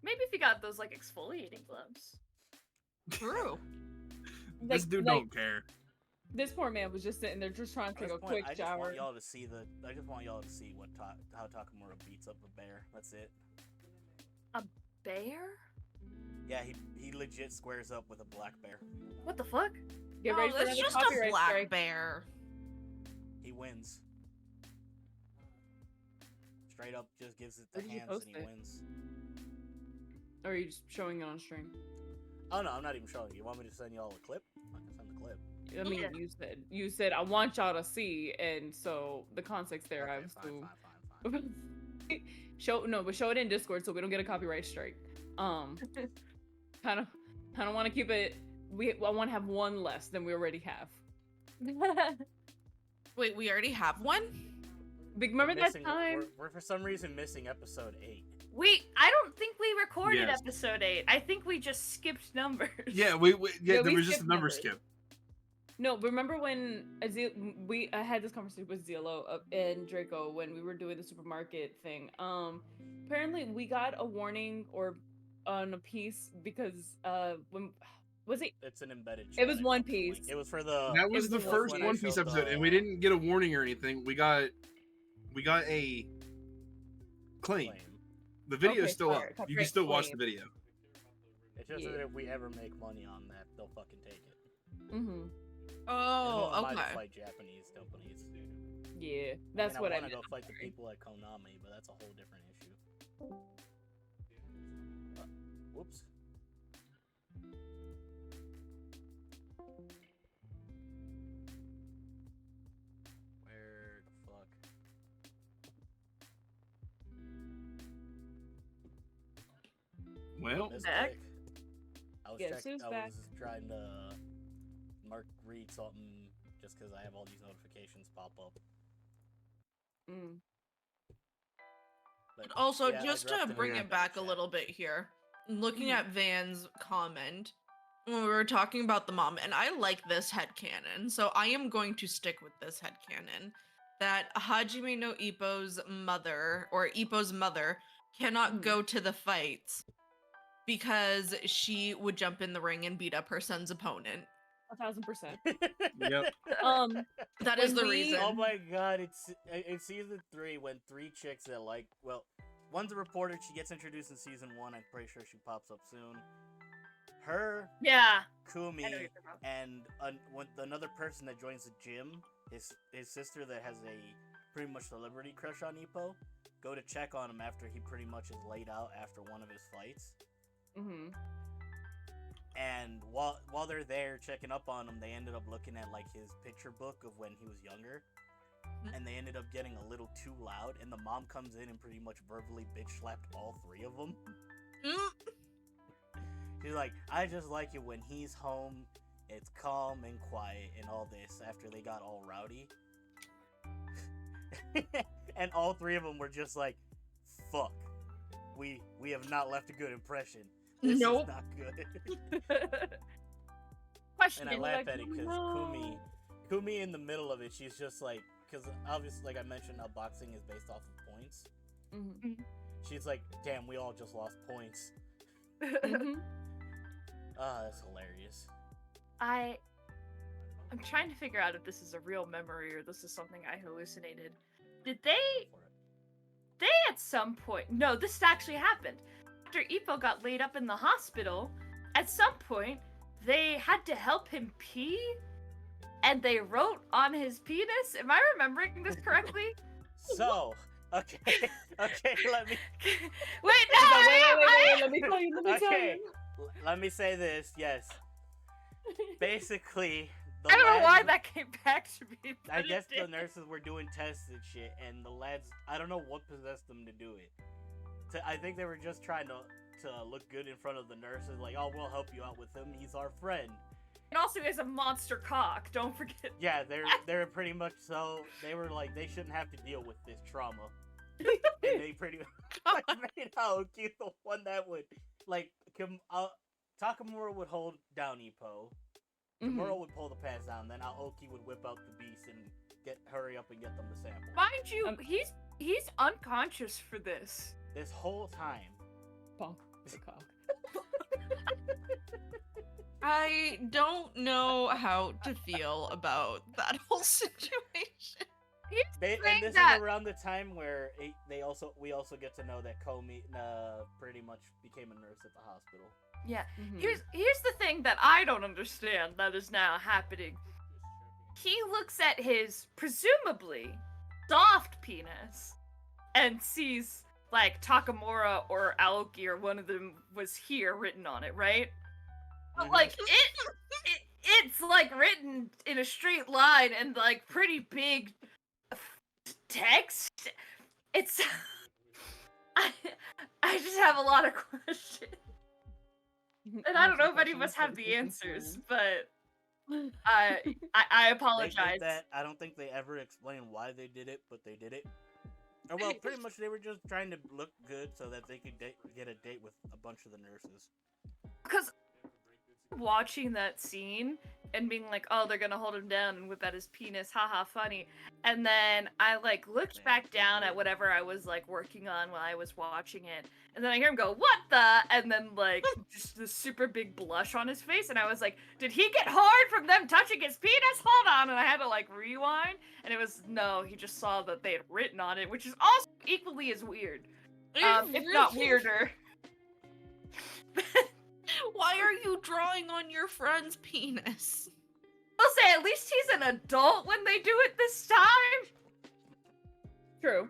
Maybe if you got those like exfoliating gloves. True. This dude don't care. This poor man was just sitting there, just trying to At take a this point, quick I just shower. want y'all to see I just want y'all to see what how Takamura beats up a bear. That's it. Bear? Yeah, he legit squares up with a black bear. What the fuck? Get Oh, ready for that's another just a copyright black strike. bear. He wins. Straight up, just gives it Where the did you hands post and he it? wins. Or are you just showing it on stream? Oh no, I'm not even showing you. You want me to send y'all a clip? I can send the clip. I mean, Yeah. you said I want y'all to see, and so the context there, I Okay, was fine. but show it in Discord so we don't get a copyright strike. Kind of want to keep it. I want to have one less than we already have. Wait, we already have one? Remember We're that missing- time? We're for some reason missing episode 8. I don't think we recorded Yes. episode 8. I think we just skipped numbers. Yeah, Yeah, there we was just a skipped number numbers. skip. No, remember when I had this conversation with Zelo and Draco when we were doing the supermarket thing. Apparently we got a warning or on a piece because when was it? It's an embedded. It was chat, One something like- Piece. It was for the. That was was the the first when I One Piece showed episode, and we the didn't get a warning or anything. We got a claim. The video's Okay, still up. fire, You can copyright still watch the claim. video. It's just Yeah. that if we ever make money on that, they'll fucking take it. Mm-hmm. Oh, Might okay. fight Japanese companies. Yeah, that's what I want to meant. go fight the people at Konami, but that's a whole different issue. Whoops. Where the fuck? Well, Back? Mistake. I was Guess who's I back? was trying to read something just because I have all these notifications pop up. Mm. But Also, yeah, I just dropped to it in bring the it back a chat. little bit here, looking at Van's comment when we were talking about the mom, and I like this headcanon, so I am going to stick with this headcanon that Hajime no Ippo's mother, or Ippo's mother, cannot go to the fights because she would jump in the ring and beat up her son's opponent. 1000%. yep. That is When the we- reason. Oh my god, it's season 3 when 3 chicks that one's a reporter, she gets introduced in season 1, I'm pretty sure she pops up soon. Her, Yeah. Kumi, I know what you're talking about. and another person that joins the gym, his sister that has a pretty much celebrity crush on Ippo, go to check on him after he pretty much is laid out after one of his fights. Mm-hmm. And while they're there checking up on him, they ended up looking at like his picture book of when he was younger, and they ended up getting a little too loud. And the mom comes in and pretty much verbally bitch slapped all three of them. She's like, I just like it when he's home. It's calm and quiet and all this. After they got all rowdy, and all three of them were just like, "Fuck, we have not left a good impression. This is not good." Question. And I laugh like, at it because no. Kumi in the middle of it, she's just like, because obviously, like I mentioned, how boxing is based off of points. Mm-hmm. She's like, damn, we all just lost points. Mm-hmm. Ah, that's hilarious. I'm trying to figure out if this is a real memory or this is something I hallucinated. Did they at some point... No, this actually happened. After Ippo got laid up in the hospital, at some point, they had to help him pee, and they wrote on his penis. Am I remembering this correctly? So, okay, let me... Wait, Wait, let me tell you, Okay, let me say this, yes. Basically, I don't know why lads- that came back to me. I but it guess the did. nurses were doing tests and shit, and the lads, I don't know what possessed them to do it. I think they were just trying to look good in front of the nurses, like, oh, we'll help you out with him, he's our friend. And also, he has a monster cock. Don't forget. Yeah, they're pretty much so, they were like, they shouldn't have to deal with this trauma. And they pretty much made Aoki the one that would, like, Takamura would hold down Ippo. Kimura would pull the pants down, then Aoki would whip out the beast and hurry up and get them the sample. Mind you, he's unconscious for this. This whole time. Bonk the cock. I don't know how to feel about that whole situation. And this is around the time where we also get to know that Komi pretty much became a nurse at the hospital. Yeah. Mm-hmm. Here's the thing that I don't understand that is now happening. He looks at his presumably soft penis and sees like Takamura or Aoki or one of them was here written on it, right? But like it's like written in a straight line and like pretty big text. It's I just have a lot of questions. And I don't know if any of us have the answers, but I apologize. I don't think they ever explained why they did it, but they did it. Or well, pretty much they were just trying to look good so that they could get a date with a bunch of the nurses. Because watching that scene and being like, oh, they're gonna hold him down and whip out his penis, haha, funny. And then I like looked back down at whatever I was like working on while I was watching it, and then I hear him go, what the? And then like just this super big blush on his face, and I was like, did he get hard from them touching his penis? Hold on. And I had to like rewind, and it was no, he just saw that they had written on it, which is also equally as weird, if not weirder. Why are you drawing on your friend's penis? I'll say at least he's an adult when they do it this time. True.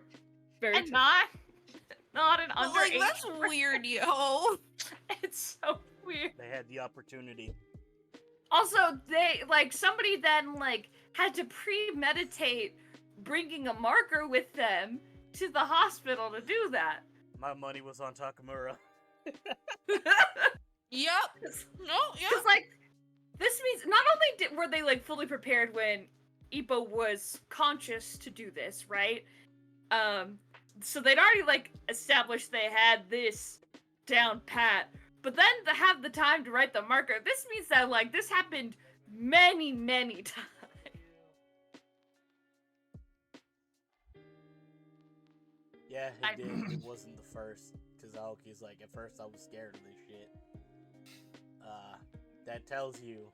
Very And true. not an But, underage. like, that's weird, yo. It's so weird. They had the opportunity. Also, they like somebody then like had to premeditate bringing a marker with them to the hospital to do that. My money was on Takamura. Yep. No, yeah. Because like this means not only were they like fully prepared when Ippo was conscious to do this, right? So they'd already like established they had this down pat, but then to have the time to write the marker, this means that like this happened many, many times. Yeah, it did. It wasn't the first. Because Aoki's like, at first I was scared of this shit. That tells you.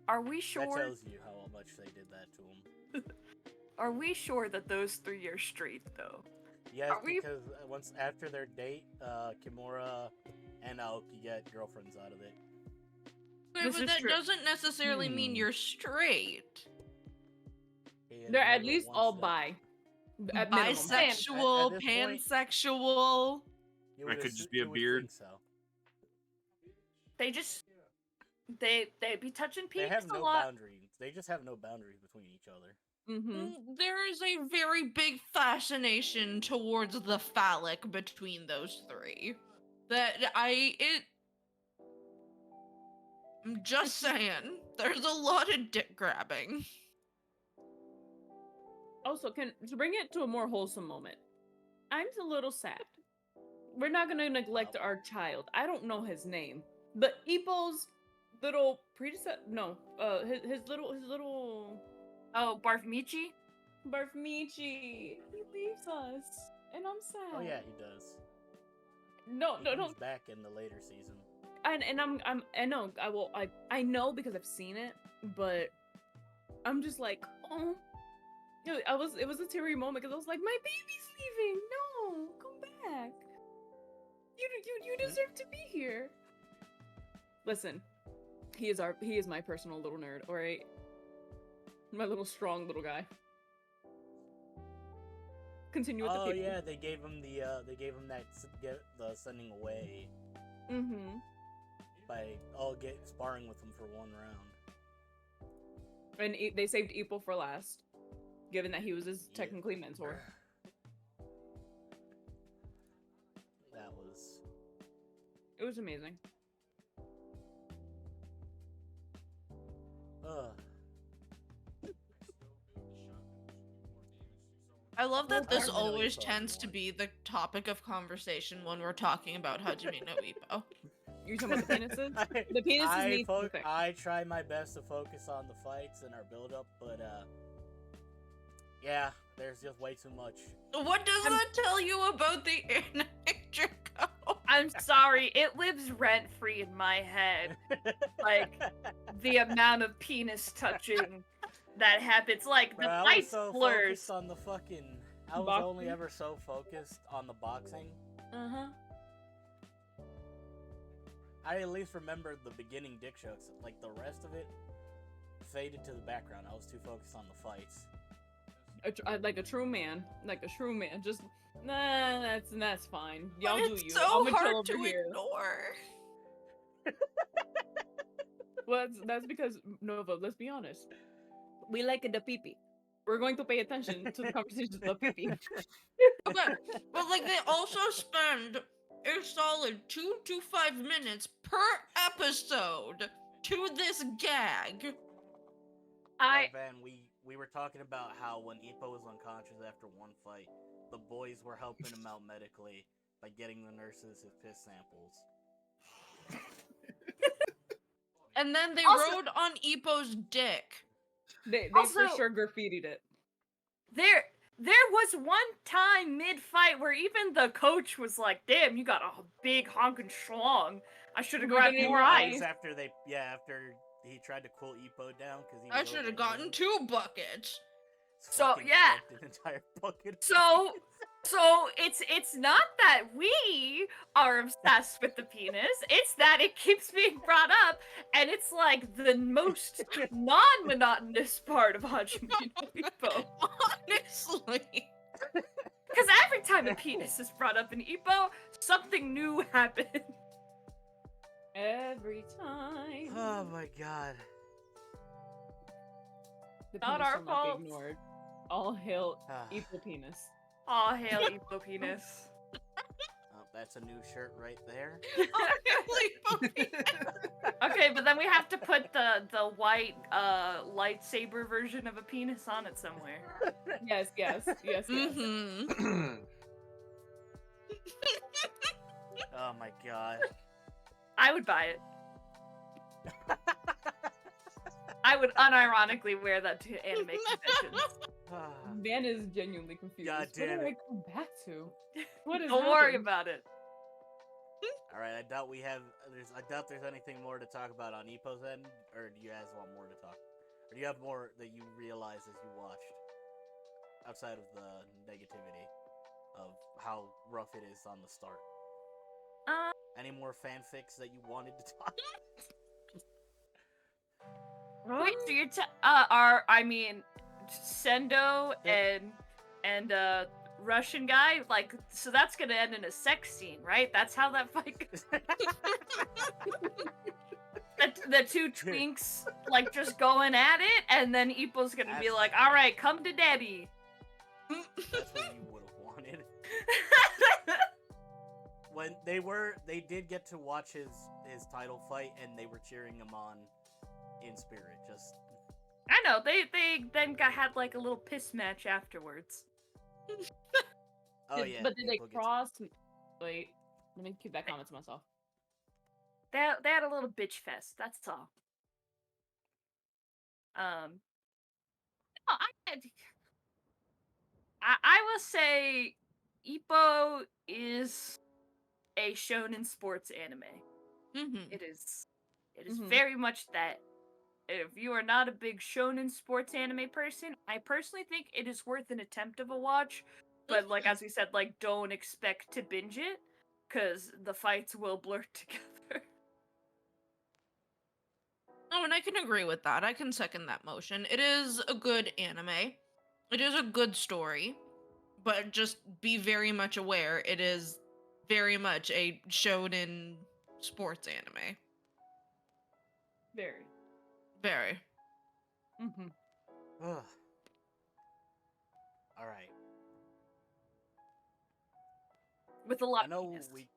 Are we sure? That tells you how much they did that to him. Are we sure that those 3 are straight though? Yes, Are we- because once after their date, Kimura and Aoki get girlfriends out of it. Wait, This but is that true. doesn't necessarily mean you're straight. He is They're at never least one all step- bi. At minimum. Bisexual, At this point- pansexual. You It would could just be a you would beard. think so. They just they be touching They peaks have a no lot. boundaries. They just have no boundaries between each other. There is a very big fascination towards the phallic between those three. I'm just saying, there's a lot of dick grabbing. Also, to bring it to a more wholesome moment, I'm a little sad. We're not gonna neglect our child. I don't know his name, but Ippo's little predecessor. No, his little Oh, Barfmichi? Barfmichi. He leaves us, and I'm sad. Oh yeah, he does. No, He no, comes no. back in the later season. And I know because I've seen it, but I'm just like, oh. You know, it was a teary moment because I was like, my baby's leaving. No, come back. You deserve to be here. Listen, he is my personal little nerd, alright? My little strong little guy. Continue with the Oh people. yeah, they gave him the sending away Mm-hmm. by sparring with him for one round. And they saved Ippo for last, given that he was his technically mentor. That was. It was amazing. I love that Well, this Hajime no always Ippo tends to won. be the topic of conversation when we're talking about Hajime no Ippo. You're talking about the penises? The penises need to be fixed. I try my best to focus on the fights and our build-up, but yeah, there's just way too much. What does that tell you about the anime, Draco? I'm sorry, it lives rent free in my head. Like the amount of penis touching that happens, like the Bro, I was fights so blurs. focused on the fucking. I was Boxing? only ever so focused on the boxing. Uh-huh. I at least remembered the beginning dick jokes. Like the rest of it faded to the background. I was too focused on the fights. Like a true man. Just that's fine. Y'all But do it's you. so I'm gonna chill hard over to here. ignore. Well, that's because Nova. Let's be honest. We like the pee-pee. We're going to pay attention to the conversations of the pee-pee. Okay, but like they also spend a solid 2 to 5 minutes per episode to this gag. Well, Van, we were talking about how when Ippo was unconscious after one fight, the boys were helping him out medically by getting the nurses his piss samples. And then they Also- rode on Ippo's dick. They Also- for sure graffitied it. There was one time mid-fight where even the coach was like, "Damn, you got a big honking schlong. I should have We're grabbed gonna more need eyes." After after he tried to cool Ippo down because he. I should have gotten 2 buckets. So, yeah. An entire bucket. of So piss. it's not that we are obsessed with the penis. It's that it keeps being brought up, and it's like the most non-monotonous part of Hajime no Ippo. Honestly. Because every time a penis is brought up in Ippo, something new happens. Every time. Oh my god. The Not penis our shall not be fault. ignored. All hail Ah. Ippo penis. Aw, hail Ippo penis. Oh, that's a new shirt right there. Okay, but then we have to put the white lightsaber version of a penis on it somewhere. Yes. Mm-hmm. Oh my god. I would buy it. I would unironically wear that to anime conventions. Ah. Van is genuinely confused. God What damn did I it. come back to? What is Don't worry happening? about it. Alright, I doubt there's anything more to talk about on Ippo's end, or do you guys want more to talk? Or do you have more that you realize as you watched? Outside of the negativity of how rough it is on the start. Any more fanfics that you wanted to talk? Wait, so you're Sendo and Russian guy, like, so that's gonna end in a sex scene, right? That's how that fight goes. The two twinks, like, just going at it, and then Ippo's gonna be like, alright, come to daddy. That's what you would have wanted. When they did get to watch his title fight, and they were cheering him on in spirit. Just I know, they then had, like, a little piss match afterwards. oh yeah. But did they Ippo gets- cross? Wait, let me keep that comment to myself. They had a little bitch fest, that's all. No, I will say Ippo is a shonen sports anime. Mm-hmm. It is Mhm. very much that. If you are not a big shonen sports anime person, I personally think it is worth an attempt of a watch. But like as we said, like don't expect to binge it, because the fights will blur together. Oh, and I can agree with that. I can second that motion. It is a good anime. It is a good story, but just be very much aware it is very much a shonen sports anime. Very. Very. Mm-hmm. Ugh. All right. With a lot I know of twist.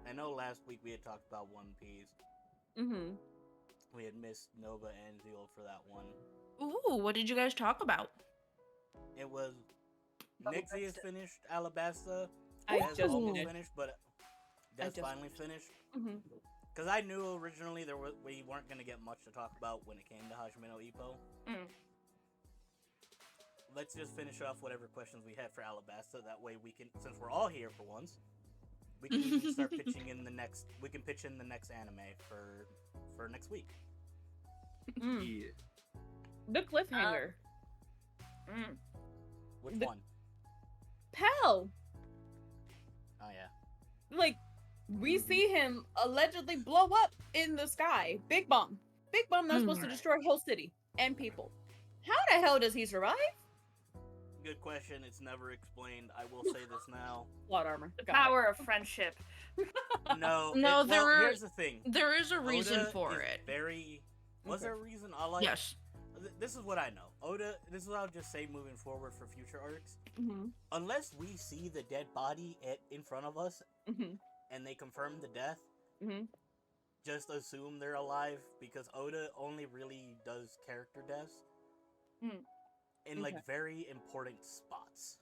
I know last week we had talked about One Piece. Mm-hmm. We had missed Nova and Zeal for that one. Ooh, what did you guys talk about? It was Nixie is finished. Alabasta I has just almost finished. finished, but that's just finally finished. Mm-hmm. Because I knew originally we weren't gonna get much to talk about when it came to Hajime no Ippo. Mm. Let's just finish off whatever questions we had for Alabasta. That way we can, since we're all here for once, we can even start pitching in the next. We can pitch in the next anime for next week. Mm. Yeah. The cliffhanger. Which The- one? Pell. Oh yeah. Like, we see him allegedly blow up in the sky. Big bomb. Big bomb that's supposed to destroy whole city and people. How the hell does he survive? Good question. It's never explained. I will say this now. Plot armor. The Got it. power of friendship. No. No, here's the thing. There is a reason Oda for is it. Very. Was Okay. there a reason? I like. Yes. This is what I know. Oda. This is what I'll just say moving forward for future arcs. Mm-hmm. Unless we see the dead body in front of us Mm-hmm. and they confirm the death, Mm-hmm. just assume they're alive because Oda only really does character deaths in like Okay. very important spots.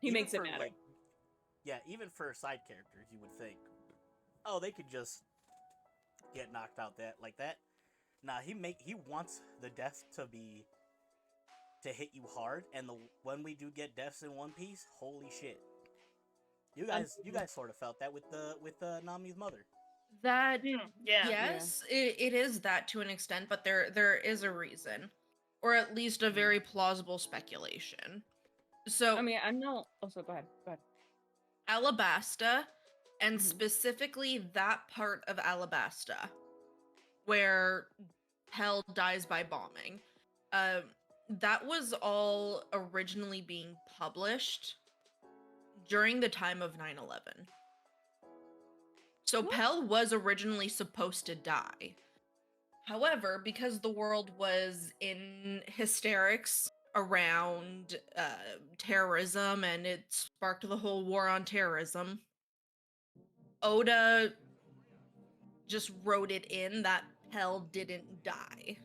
He Even makes it for, matter. like, yeah, even for side characters, you would think, oh, they could just get knocked out like that. Nah, he wants the death to hit you hard, and when we do get deaths in One Piece, holy shit! You guys sort of felt that with Nami's mother. That Yeah. yes, it is that to an extent, but there is a reason, or at least a very plausible speculation. So I mean, I know. Also, go ahead. Go ahead. Alabasta, and Mhm. specifically that part of Alabasta where Hell dies by bombing. That was all originally being published during the time of 9/11. So What? Pell was originally supposed to die. However, because the world was in hysterics around terrorism and it sparked the whole war on terrorism, Oda just wrote it in that Pell didn't die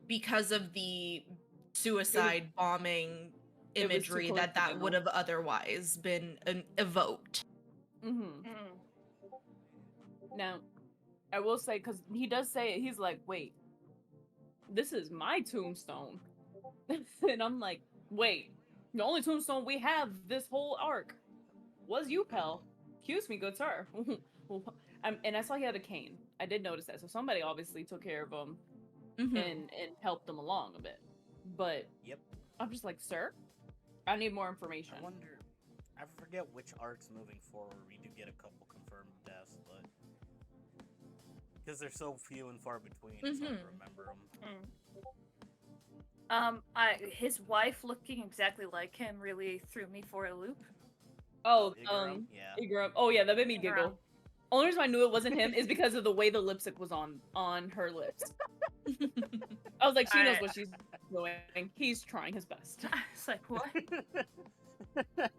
because of the suicide bombing it was too imagery that would coincidental. have otherwise been evoked. Mm-hmm. Mm. Now, I will say, because he does say it, he's like, wait, this is my tombstone. And I'm like, wait, the only tombstone we have this whole arc was you, Pell. Excuse me, good sir. And I saw he had a cane. I did notice that. So somebody obviously took care of him Mhm. and helped him along a bit. But Yep. I'm just like, sir, I need more information. I wonder. I forget which arcs moving forward we do get a couple confirmed deaths, but Because they're so few and far between. It's hard to Mhm. remember them. His wife looking exactly like him really threw me for a loop. Oh, Igaram? Yeah. Igaram. Oh yeah, that made me Igaram. giggle. Only reason I knew it wasn't him is because of the way the lipstick was on her lips. I was like, she knows what she's doing. He's trying his best. I was like, what?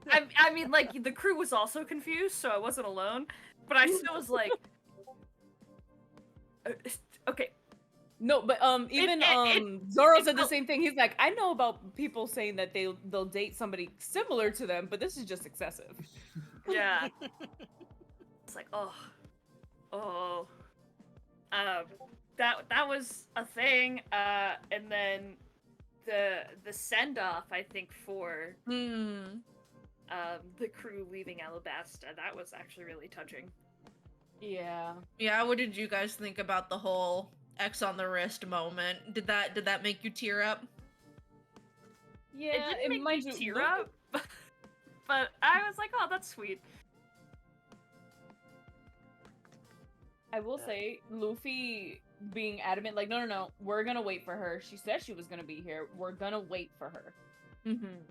I mean, like, the crew was also confused, so I wasn't alone. But I still was like, okay. No, but even Zoro said the same thing. He's like, I know about people saying that they'll date somebody similar to them, but this is just excessive. Yeah. It's like, that was a thing. And then the send off, I think, for Mm. the crew leaving Alabasta, that was actually really touching. Yeah. Yeah, what did you guys think about the whole X on the wrist moment? Did that make you tear up? Yeah, It didn't make me tear up, but I was like, oh, that's sweet. I will say, Luffy being adamant, like, no, we're gonna wait for her. She said she was gonna be here. We're gonna wait for her. Mm-hmm.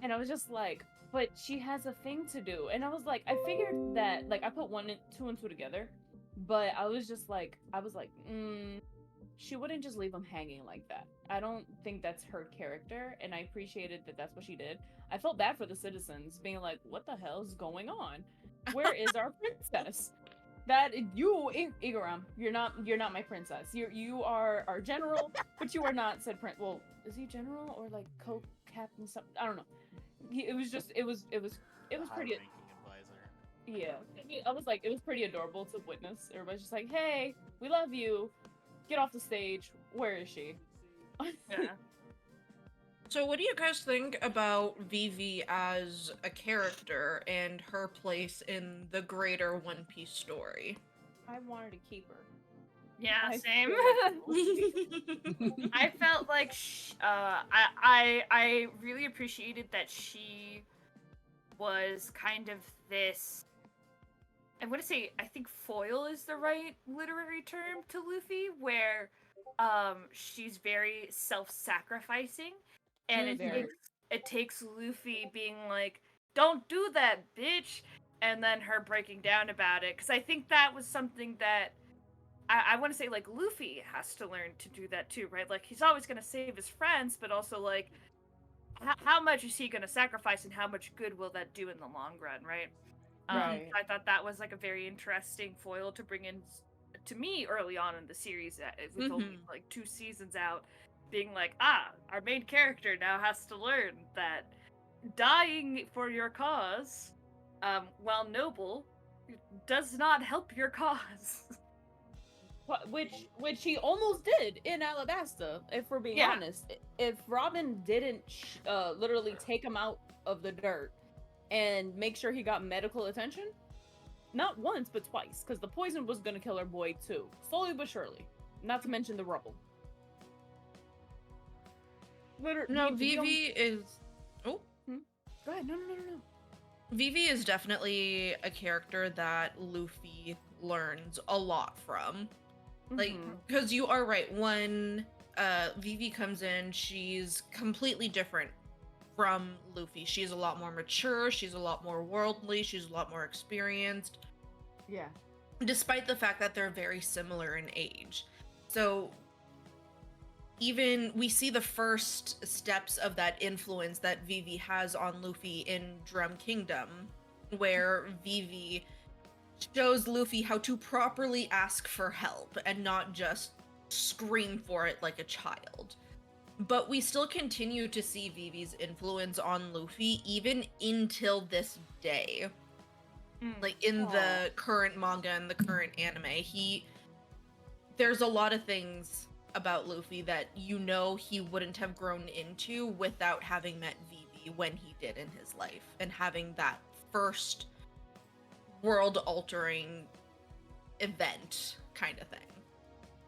And I was just like, but she has a thing to do. And I was like, I figured that, like, I put two and two together, but I was like, she wouldn't just leave him hanging like that. I don't think that's her character, and I appreciated that that's what she did. I felt bad for the citizens, being like, what the hell is going on? Where is our princess? That you, Igaram, you're not my princess. You are our general, but you are not said prince. Well, is he general or like co-captain? Something, I don't know. It was pretty. High-ranking advisor. Yeah, I was like, it was pretty adorable to witness. Everybody's just like, hey, we love you. Get off the stage. Where is she? Yeah. So what do you guys think about Vivi as a character and her place in the greater One Piece story? I wanted to keep her. Yeah, I same. feel I felt like I really appreciated that she was kind of this. I want to say, I think foil is the right literary term to Luffy, where she's very self-sacrificing, and Very. it takes Luffy being like, "Don't do that, bitch," and then her breaking down about it. Because I think that was something that I want to say, like, Luffy has to learn to do that too, right? Like, he's always going to save his friends, but also, like, how much is he going to sacrifice and how much good will that do in the long run, right? Right. I thought that was, like, a very interesting foil to bring in to me early on in the series, with only, like, 2 seasons out, being like, our main character now has to learn that dying for your cause, while noble, does not help your cause. Which he almost did in Alabasta, if we're being honest. If Robin didn't literally take him out of the dirt and make sure he got medical attention, not once but twice, because the poison was gonna kill our boy too, slowly but surely. Not to mention the rubble. No, Vivi is. Oh, go ahead. No. Vivi is definitely a character that Luffy learns a lot from. Like, because you are right, when Vivi comes in, she's completely different from Luffy. She's a lot more mature, she's a lot more worldly, she's a lot more experienced. Yeah. Despite the fact that they're very similar in age. So even we see the first steps of that influence that Vivi has on Luffy in Drum Kingdom, where Vivi shows Luffy how to properly ask for help and not just scream for it like a child. But we still continue to see Vivi's influence on Luffy even until this day. Like in the current manga and the current anime, there's a lot of things about Luffy that he wouldn't have grown into without having met Vivi when he did in his life and having that first world-altering event kind of thing.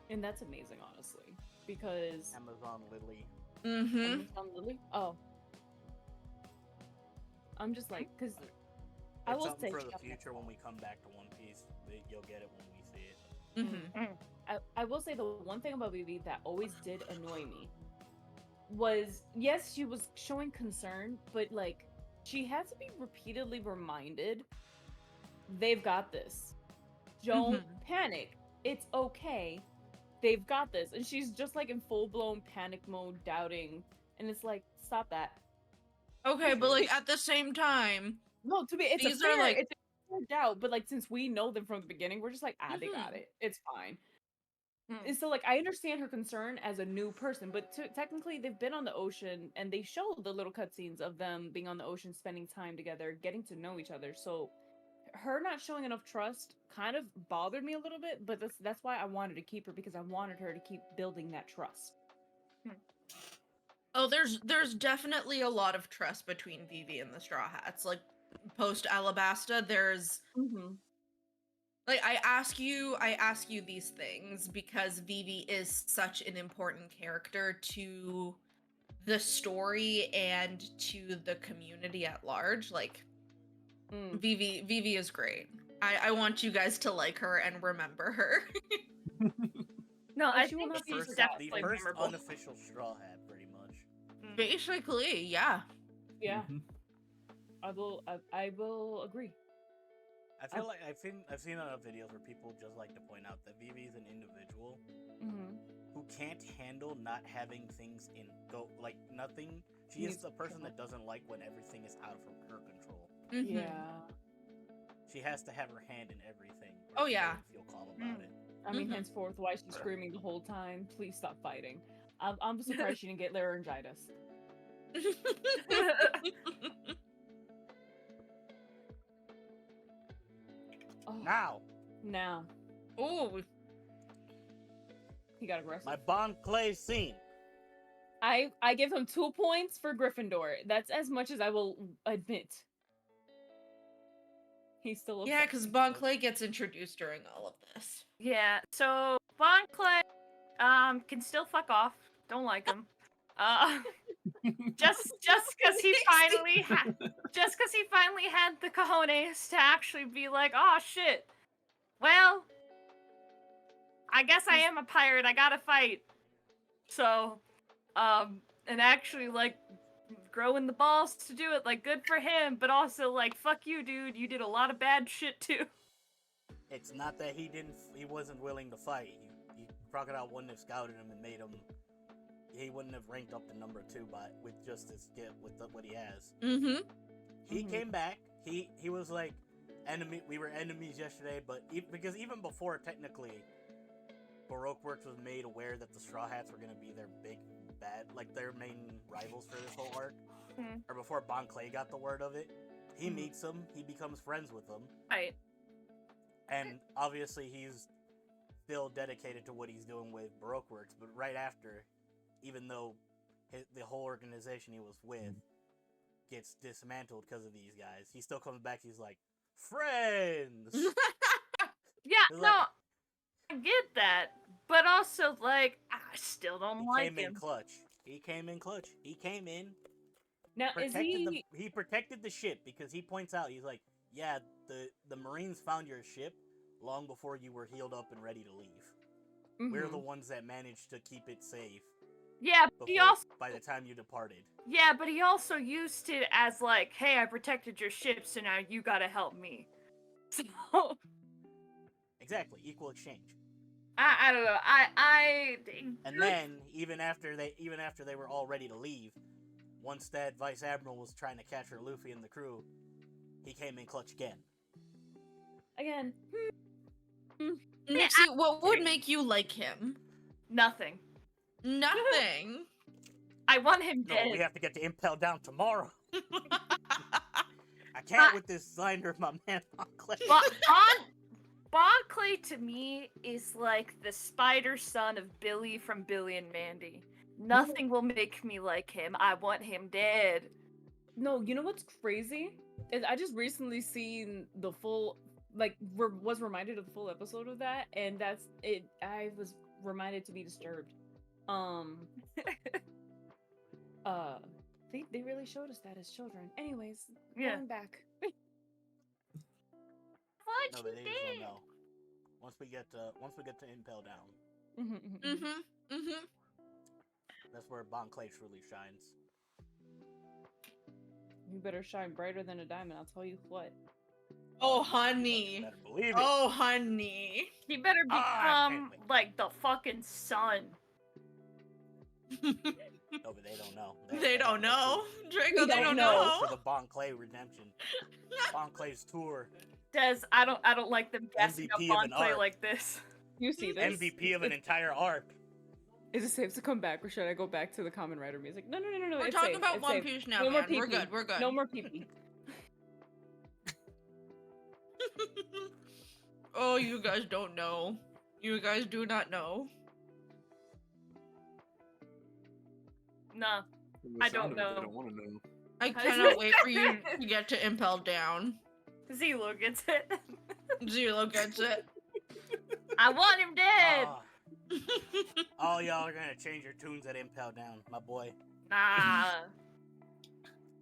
And that's amazing, honestly, because Amazon Lily. Amazon Lily. Oh, I'm just like, because I will say for the future when we come back to One Piece. You'll get it when we see it. I will say the one thing about Vivi that always did annoy me was, yes, she was showing concern, but like she had to be repeatedly reminded they've got this. Don't panic. It's okay. They've got this. And she's just like in full-blown panic mode, doubting. And it's like, stop that. Okay, but like at the same time, No, to me, it's these a fair, are like it's a fair doubt, but like since we know them from the beginning, we're just like, they got it. It's fine. And so like I understand her concern as a new person, but technically they've been on the ocean and they show the little cutscenes of them being on the ocean, spending time together, getting to know each other. So her not showing enough trust kind of bothered me a little bit, but that's why I wanted to keep her, because I wanted her to keep building that trust. Oh, there's definitely a lot of trust between Vivi and the Straw Hats. Like post Alabasta, there's like I ask you these things because Vivi is such an important character to the story and to the community at large. Like Vivi is great. I want you guys to like her and remember her. No, I she will think not be she's forgotten. definitely the first memorable. unofficial Straw Hat, pretty much. Basically, yeah. Yeah. I will agree. I feel like I've seen enough videos where people just like to point out that Vivi is an individual who can't handle not having things nothing. She is the person that doesn't like when everything is out of her control. Yeah. She has to have her hand in everything. Oh, yeah. Feel calm about it. I mean, henceforth, why she's screaming the whole time? Please stop fighting. I'm surprised she didn't get laryngitis. Now. Oh, he got aggressive. My Bon Clay scene. I give him 2 points for Gryffindor. That's as much as I will admit. He's still yeah, because Bon Clay gets introduced during all of this. Yeah, so Bon Clay can still fuck off. Don't like him. Just because he finally had the cojones to actually be like, oh shit. Well, I guess I am a pirate. I gotta fight. So, and actually like growing the balls to do it, like good for him, but also like fuck you, dude. You did a lot of bad shit too. It's not that he wasn't willing to fight. Crocodile wouldn't have scouted him and made him. He wouldn't have ranked up to number 2 with just his gift with what he has. He came back. He was like enemy. We were enemies yesterday, but because even before technically, Baroque Works was made aware that the Straw Hats were gonna be their big bad, like their main rivals for this whole arc. Or before Bon Clay got the word of it, he meets them. He becomes friends with them. Right. And obviously he's still dedicated to what he's doing with Baroque Works, but right after, even though the whole organization he was with gets dismantled because of these guys, he still comes back. He's like, friends. Yeah, no, I get that, but also like I still don't like him. He came in clutch. He came in. Now he protected the ship because he points out, he's like, yeah, the Marines found your ship long before you were healed up and ready to leave. We're the ones that managed to keep it safe. Yeah, but by the time you departed. Yeah, but he also used it as like, hey, I protected your ship, so now you gotta help me. So exactly, equal exchange. I don't know. And then even after they were all ready to leave, once that Vice Admiral was trying to capture Luffy and the crew, he came in clutch again. Nixie, what would make you like him? Nothing. Nothing. I want him dead. No, we have to get to Impel Down tomorrow. I can't with this slander of my man Bon Clay. Bon Clay to me is like the spider son of Billy from Billy and Mandy. Nothing will make me like him. I want him dead. No, you know what's crazy? Is I just recently seen the full, was reminded of the full episode of that, and that's it. I was reminded to be disturbed. They really showed us that as children. Anyways, going back. What no, you but did? No. Once we get to Impel Down. That's where Bon Clay truly shines. You better shine brighter than a diamond, I'll tell you what. Oh, You honey. better believe it. Oh, honey. He better Ah, I become can't wait. like the fucking sun. No, but they don't know. They got don't no know. clue. Draco, they don't don't know. know. For the Bon Clay redemption. Bon Clay's tour. Des, I don't like them gassing up MVP of Bon an Clay arc. like this. You see this? MVP of an entire arc. Is it safe to come back, or should I go back to the Kamen Rider music? No. We're it's talking safe, about it's One safe. Piece now, No more man. We're pee-pee. good. We're good. No more pee-pee. Oh, you guys don't know. You guys do not know. Nah. From the I sound don't of it, know. They don't want to know. I cannot wait for you to get to Impel Down. Zelo gets it. Zelo gets it. I want him dead! All y'all are gonna change your tunes at Impel Down, my boy. Nah.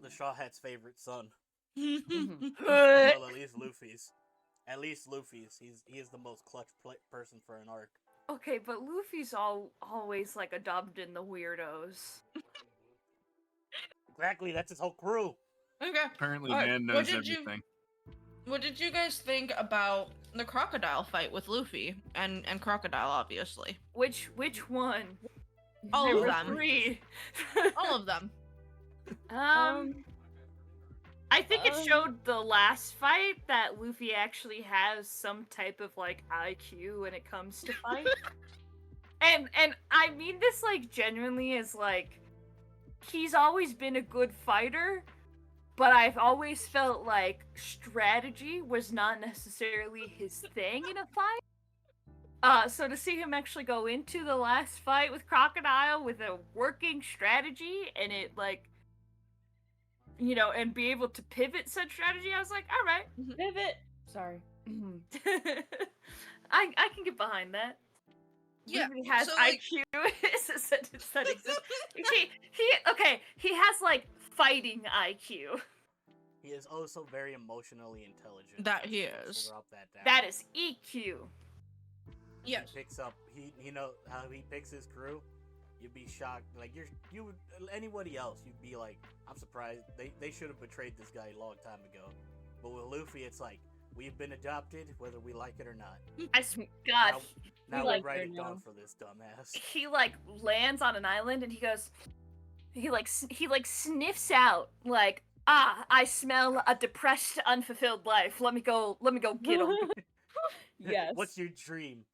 The Straw Hat's favorite son. Mhm. Well, at least Luffy's. At least Luffy's. He is the most clutch person for an arc. Okay, but Luffy's always like adopted in the weirdos. Exactly, that's his whole crew. Okay. Apparently, Alright, man what knows did you- everything. What did you guys think about the crocodile fight with Luffy and Crocodile, obviously? Which one? All There of were them. 3. All of them. I think it showed the last fight that Luffy actually has some type of like IQ when it comes to fight. and I mean this like genuinely as like he's always been a good fighter, but I've always felt like strategy was not necessarily his thing in a fight. So to see him actually go into the last fight with Crocodile with a working strategy and it like and be able to pivot said strategy, I was like, all right. Pivot. Sorry. I can get behind that. Yeah, He has so, like- IQ. It's a sentence that exists. He has like fighting IQ. He is also very emotionally intelligent. That he Let's is. drop that down. That is EQ. Yes. He picks up. He know how he picks his crew. You'd be shocked. Like you would anybody else. You'd be like, I'm surprised. They should have betrayed this guy a long time ago. But with Luffy, it's like we've been adopted, whether we like it or not. God. Now like we're writing it now. down for this dumbass. He like lands on an island and he goes. He sniffs out like I smell a depressed, unfulfilled life. Let me go get him. Yes. What's your dream?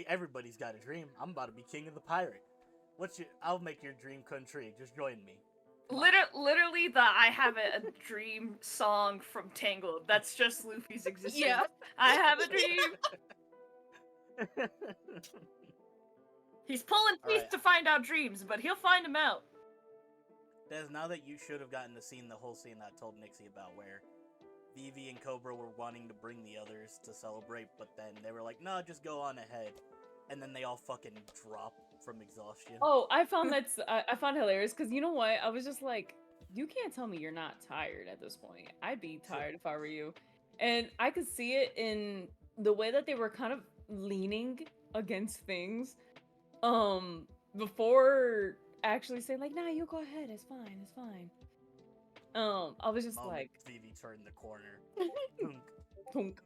Everybody's got a dream. I'm about to be king of the pirate. I'll make your dream come true. Just join me. Literally the I have a dream song from Tangled. That's just Luffy's existence. Yeah. I have a dream. He's pulling teeth Alright. to find out dreams, but he'll find them out. Des, now that you should have gotten to see the whole scene that I told Nixie about where Vivi and Cobra were wanting to bring the others to celebrate, but then they were like, no, just go on ahead. And then they all fucking drop from exhaustion. Oh, I found I found it hilarious because you know what? I was just like, you can't tell me you're not tired at this point. I'd be tired if I were you. And I could see it in the way that they were kind of leaning against things. Before actually saying like, nah, you go ahead, it's fine. I was just Moment like, Vivi turned the corner. Tunk.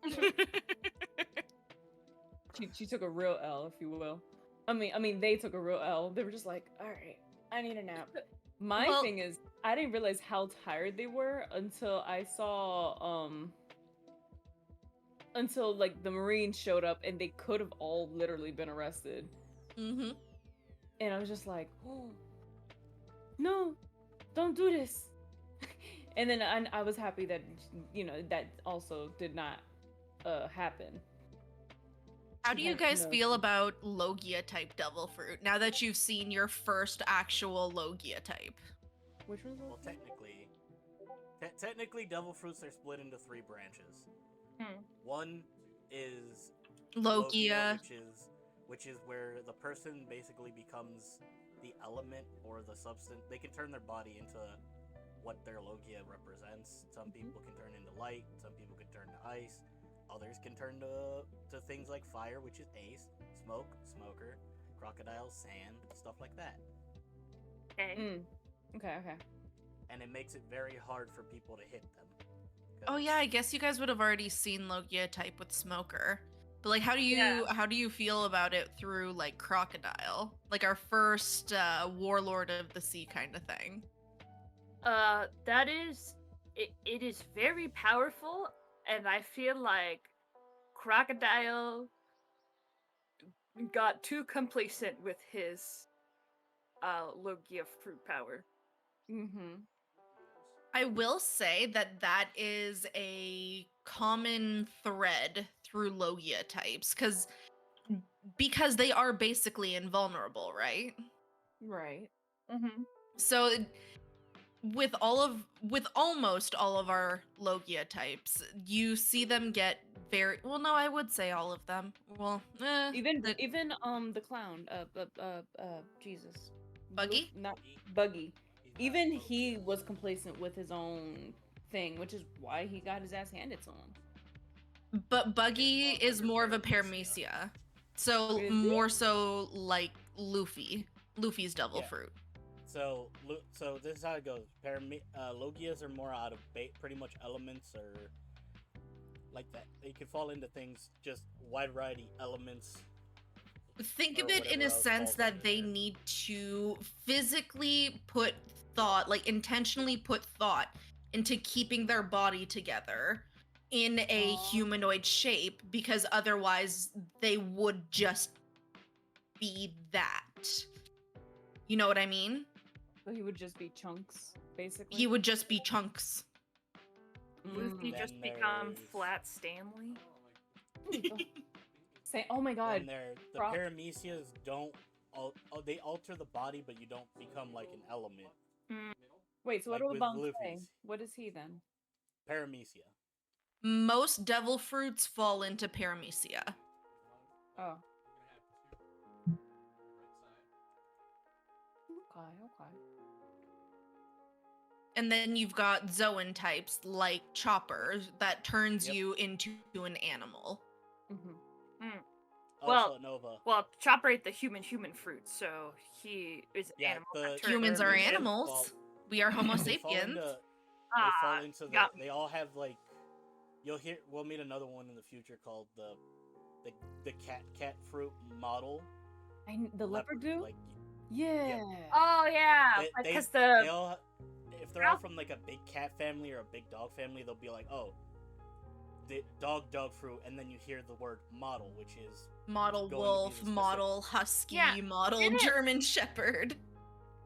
She took a real L, if you will. I mean, they took a real L. They were just like, all right, I need a nap. My thing is, I didn't realize how tired they were until I saw, until like the Marines showed up and they could have all literally been arrested. Mm-hmm. And I was just like, oh, no, don't do this. And then I was happy that, that also did not happen. How do you Like, guys no. feel about Logia type devil fruit now that you've seen your first actual Logia type? Which one's Well, technically, devil fruits are split into 3 branches. One is Logia. which is where the person basically becomes the element or the substance. They can turn their body into what their Logia represents. Some people can turn into light, some people can turn to ice. Others can turn to things like fire, which is ace, smoke, smoker, crocodile, sand, stuff like that. Okay. Okay. And it makes it very hard for people to hit them. Oh yeah, I guess you guys would have already seen Logia type with Smoker. But like how do you feel about it through like Crocodile? Like our first warlord of the sea kind of thing. That is it is very powerful, and I feel like Crocodile got too complacent with his Logia fruit power. Mm-hmm. I will say that that is a common thread through Logia types because they are basically invulnerable, right? Right. Mm-hmm. So with almost all of our Logia types, you see them get very well. No, I would say all of them. Well, Even the- the clown. Jesus. Buggy? Not Buggy. Even he was complacent with his own thing, which is why he got his ass handed to him. But Buggy is more of a paramecia. So Is he? more so like Luffy's devil Yeah. fruit. So this is how it goes. Logias are more out of pretty much elements or like that. They can fall into things, just wide variety elements. Think Or of it in whatever a else sense falls that under they there. need to physically put thought, like intentionally put thought into keeping their body together in a Aw. humanoid shape because otherwise they would just be that. You know what I mean? So he would just be chunks, basically. He would just be chunks. Luffy Mm. just Then become there's- Flat Stanley. Say, oh my god. Then the Prop- paramecias don't. They alter the body, but you don't become like an element. Wait, so what like about with Bonsai? Luffy's. What is he then? Paramecia. Most devil fruits fall into paramecia. Oh. Okay. And then you've got Zoan types like Chopper that turns Yep. you into an animal. Mm-hmm. Well, Also Nova. Well, Chopper ate the human fruit, so he is an Yeah, animal. the that turned Humans are into- Paramecians animals. fall- We are Homo they fall sapiens. into. Ah, They fall into the. got me. They all have like. We'll meet another one in the future called the cat fruit model. The leopard dude? Like Yeah. Oh yeah, they because they the all, if they're all from like a big cat family or a big dog family, they'll be like, oh, the dog fruit, and then you hear the word model, which is Model going to be wolf, the specific- model husky, Yeah, model didn't- German shepherd.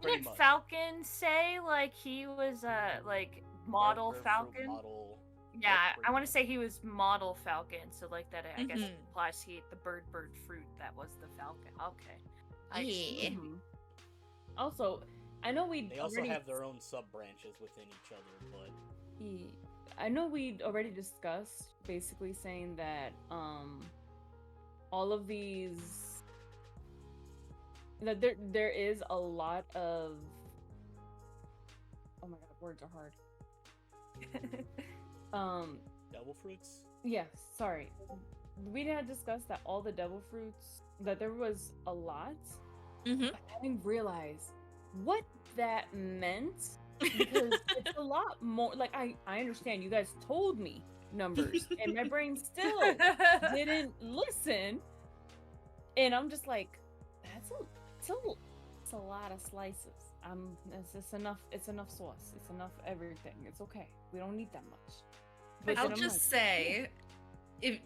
pretty didn't much. Falcon say like he was like model Bird fruit Falcon? model. Yeah, pretty I want much. to say he was model Falcon, so like that I guess Mhm. implies he ate the bird fruit that was the Falcon. Okay. I see. Yeah. Mhm. Also, I know we They also already have their own sub branches within each other, but I know we'd already discussed basically saying that all of these that there is a lot of oh my god, words are hard. devil fruits. Yes, sorry. We had discussed that all the devil fruits that there was a lot. Mm-hmm. I didn't realize what that meant because it's a lot more like I understand you guys told me numbers and my brain still didn't listen, and I'm just like it's a lot of slices. It's enough sauce, it's enough everything, it's okay, we don't need that much. But I'll then I'm just like, say,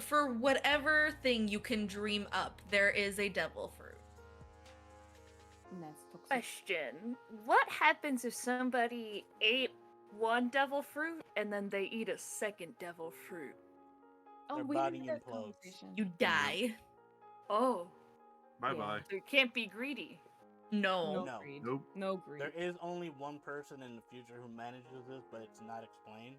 for whatever thing you can dream up, there is a devil fruit. and that's toxic. Question: what happens if somebody ate one devil fruit and then they eat a second devil fruit? Their we body did that implodes. conversation. You die. Oh, Bye bye. so you can't be greedy. No. No. greed. Nope. No greed. There is only one person in the future who manages this, but it's not explained.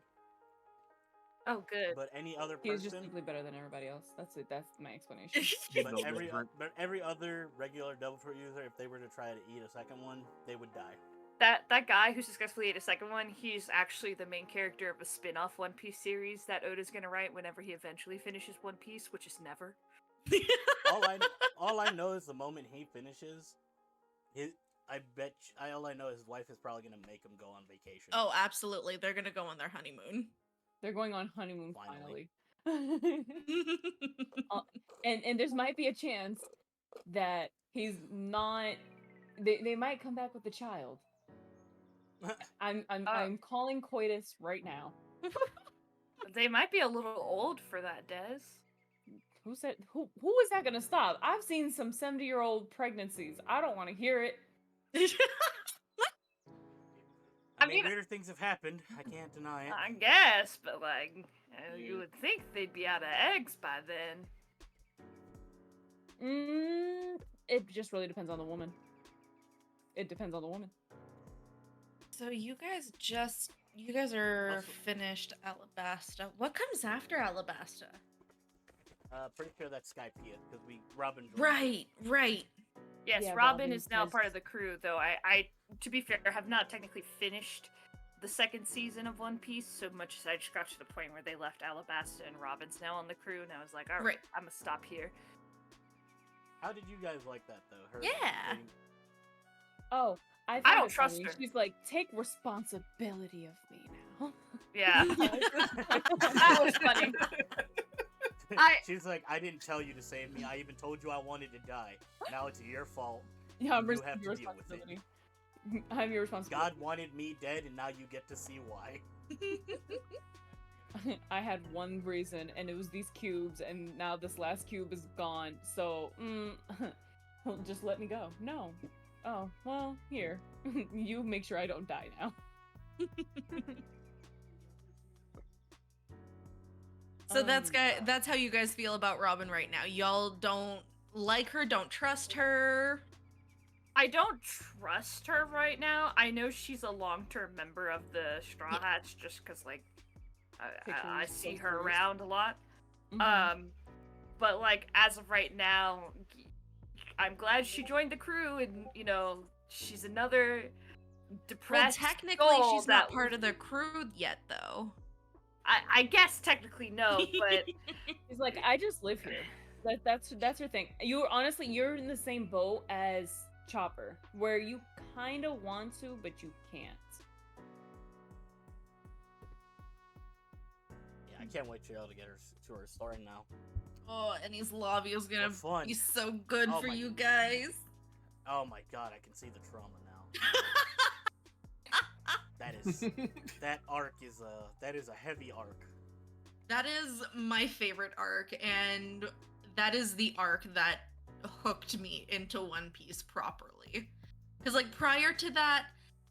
Oh, good. But any other He's just person, simply better than everybody else. That's it. That's my explanation. but No every different. but every other regular devil fruit user, if they were to try to eat a second one, they would die. that guy who successfully ate a second one, he's actually the main character of a spin-off One Piece series that Oda's gonna write whenever he eventually finishes One Piece, which is never. all I know is the moment he finishes, all I know is his wife is probably gonna make him go on vacation. Oh, absolutely. They're gonna go on their honeymoon. They're going on honeymoon Finally. finally. And there's might be a chance that he's not. They might come back with a child. I'm calling coitus right now. They might be a little old for that, Des. Who said who is that gonna stop? I've seen some 70-year-old pregnancies. I don't want to hear it. I mean, weirder things have happened. I can't deny it. I guess, but like, you would think they'd be out of eggs by then. It just really depends on the woman. It depends on the woman. So you guys are finished Alabasta. What comes after Alabasta? Pretty sure that's Skypea because Robin. Right. Yes, Yeah, Robin is now has- part of the crew, though I, to be fair, have not technically finished the second season of One Piece so much as I just got to the point where they left Alabasta and Robin's now on the crew, and I was like, all right, I'm gonna stop here. How did you guys like that though? Her Yeah. dating- Oh, I don't it trust funny. her. She's like, take responsibility of me now. Yeah, that was funny. She's like, I didn't tell you to save me. I even told you I wanted to die. Now it's your fault. Yeah, I'm You your have to deal with it. responsibility. I'm your responsibility. God wanted me dead, and now you get to see why. I had one reason, and it was these cubes, and now this last cube is gone. So, just let me go. No. Oh, well, here. You make sure I don't die now. So that's how you guys feel about Robin right now. Y'all don't like her, don't trust her. I don't trust her right now. I know she's a long-term member of the Straw Hats just because, like, I see her around a lot. Mhm. But, like, as of right now, I'm glad she joined the crew, and, you know, she's another Well, depressed technically soul she's not that- part of the crew yet, though. I guess technically no, but She's like, I just live here. That's her thing. You're in the same boat as Chopper, where you kind of want to, but you can't. Yeah, I can't wait to get her to her story now. Oh, and his lobby is gonna What fun. be so good Oh for my- you guys. Oh my god, I can see the trauma now. That arc is a heavy arc. That is my favorite arc, and that is the arc that hooked me into One Piece properly. Because, like, prior to that,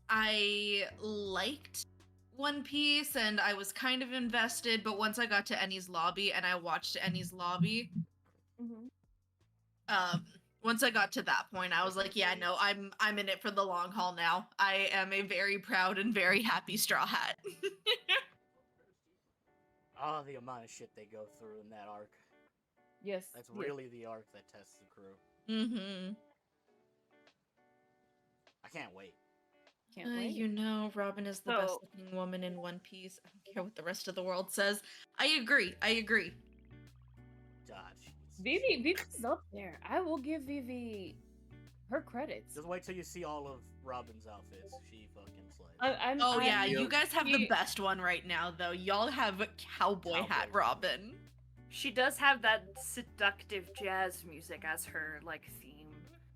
I liked One Piece and I was kind of invested, but once I got to Ennie's lobby and I watched Ennie's lobby, once I got to that point, I was like, yeah, no, I'm in it for the long haul now. I am a very proud and very happy Straw Hat. Oh, the amount of shit they go through in that arc. Yes. That's yes. really the arc that tests the crew. Mm-hmm. I can't wait. Can't wait. You know, Robin is the best looking woman in One Piece. I don't care what the rest of the world says. I agree. God, Vivi's up there. I will give Vivi her credits. just wait till you see all of Robin's outfits. She fucking slays. Yeah, Yep. you guys have the best one right now, though. Y'all have Cowboy Hat Cowboy. Robin. she does have that seductive jazz music as her, like, theme.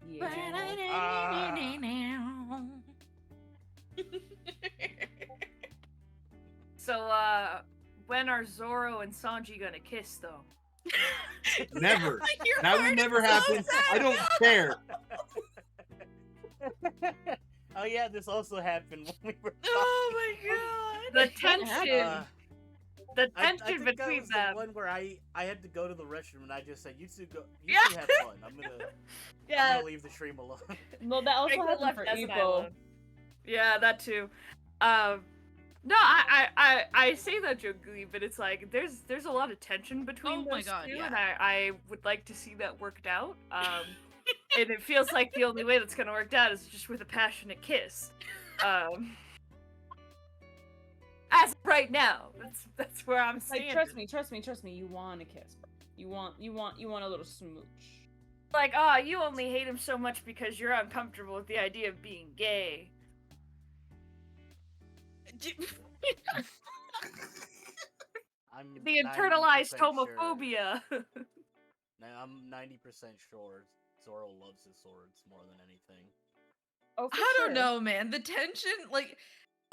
Yeah. So, when are Zoro and Sanji gonna kiss, though? Never. Your That heart would never is so happen. sad. I don't care. Oh yeah, this also happened when we were Oh my god. The tension, the I tension think that between was them. the one where I had to go to the restroom and I just said, "You two go. You Yeah. two have fun. I'm gonna Yeah, leave the stream alone." No, that also Franklin happened left for Des and I Ippo. alone. Yeah, that too. No, I say that jokingly, but it's like there's a lot of tension between Oh my those God, two, yeah. and I would like to see that worked out. And it feels like the only way that's gonna work out is just with a passionate kiss. As of right now, that's where I'm standing. Like, trust me. You want a kiss, bro. You want a little smooch. Like, you only hate him so much because you're uncomfortable with the idea of being gay. I'm The internalized 90% homophobia. Sure. I'm 90% sure Zoro loves his swords more than anything. Oh, for I sure. don't know, man. The tension, like,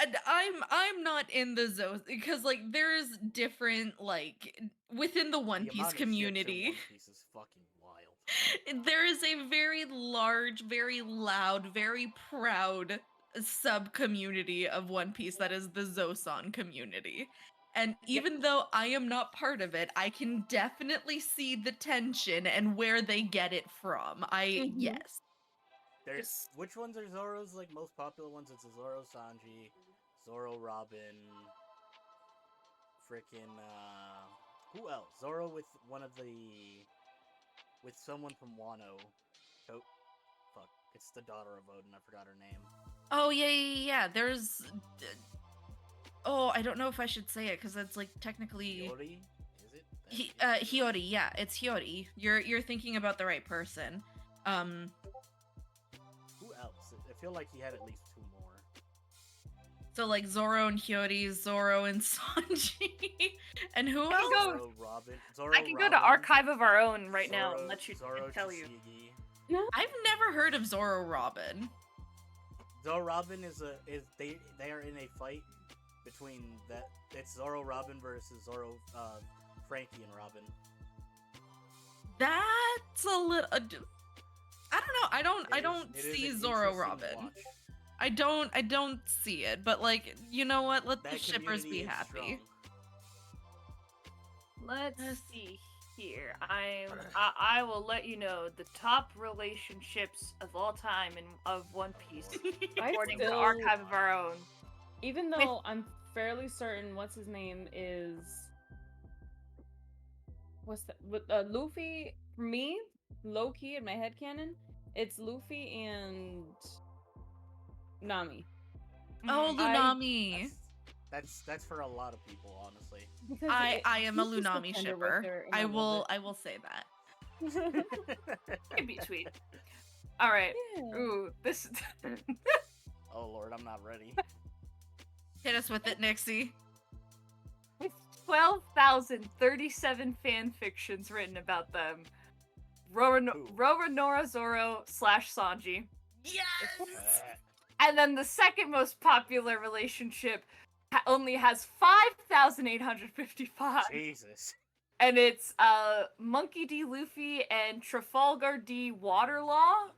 and I'm not in the zone because like there's different like within the One The Piece amount of ships in community. One Piece is fucking wild. There is a very large, very loud, very proud sub community of One Piece that is the Zosan community. And even though I am not part of it, I can definitely see the tension and where they get it from. Yes. There's which ones are Zoro's like most popular ones? It's Zoro Sanji, Zoro Robin, frickin' who else? Zoro with one of the with someone from Wano. Fuck, it's the daughter of Odin. I forgot her name. Oh yeah. There's oh, I don't know if I should say it because that's like technically Hiyori? Is it? Hiyori, yeah, it's Hiyori. You're thinking about the right person. Who else? I feel like he had at least two more. So like Zoro and Hiyori, Zoro and Sanji, and who else? Zoro Robin. I can go to Archive of Our Own right now and let you Zoro tell you. Tsushigi. I've never heard of Zoro Robin. Zoro Robin they are in a fight between that. It's Zoro Robin versus Zoro Frankie and Robin. That's a little. I don't know. I don't see Zoro Robin. I don't see it. But like, you know what? Let the shippers be happy. Let's see here. I will let you know the top relationships of all time of One Piece, according to Archive of Our Own. Even though I'm fairly certain what's his name is Luffy. For me, low key in my headcanon, it's Luffy and Nami. Oh, Lunami. That's for a lot of people, honestly. I am a Lunami shipper. I will say that. It'd be sweet. All right. Yeah. Ooh, this. Oh Lord, I'm not ready. Hit us with it, Nixie. With 12,037 fan fictions written about them, Roronoa Zoro / Sanji. Yes. And then the second most popular relationship only has 5,855. Jesus. And it's Monkey D. Luffy and Trafalgar D. Waterlaw.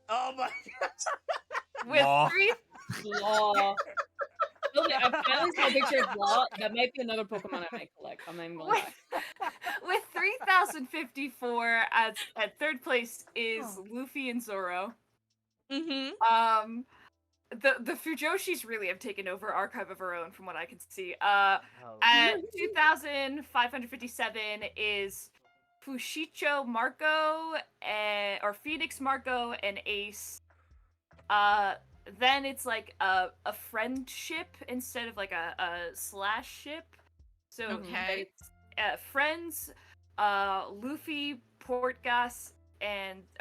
Oh my god. With Law. Law. Okay, I finally saw a picture of Law. That might be another Pokemon I might collect. I'm not even gonna lie. With 3,054 at third place is Luffy and Zoro. Mm-hmm. The Fujoshis really have taken over Archive of Our Own, from what I can see. At 2,557 is Fushicho Marco or Phoenix Marco and Ace. Then it's like a friendship instead of like a slash ship. So Okay. it's friends, Luffy, Portgas,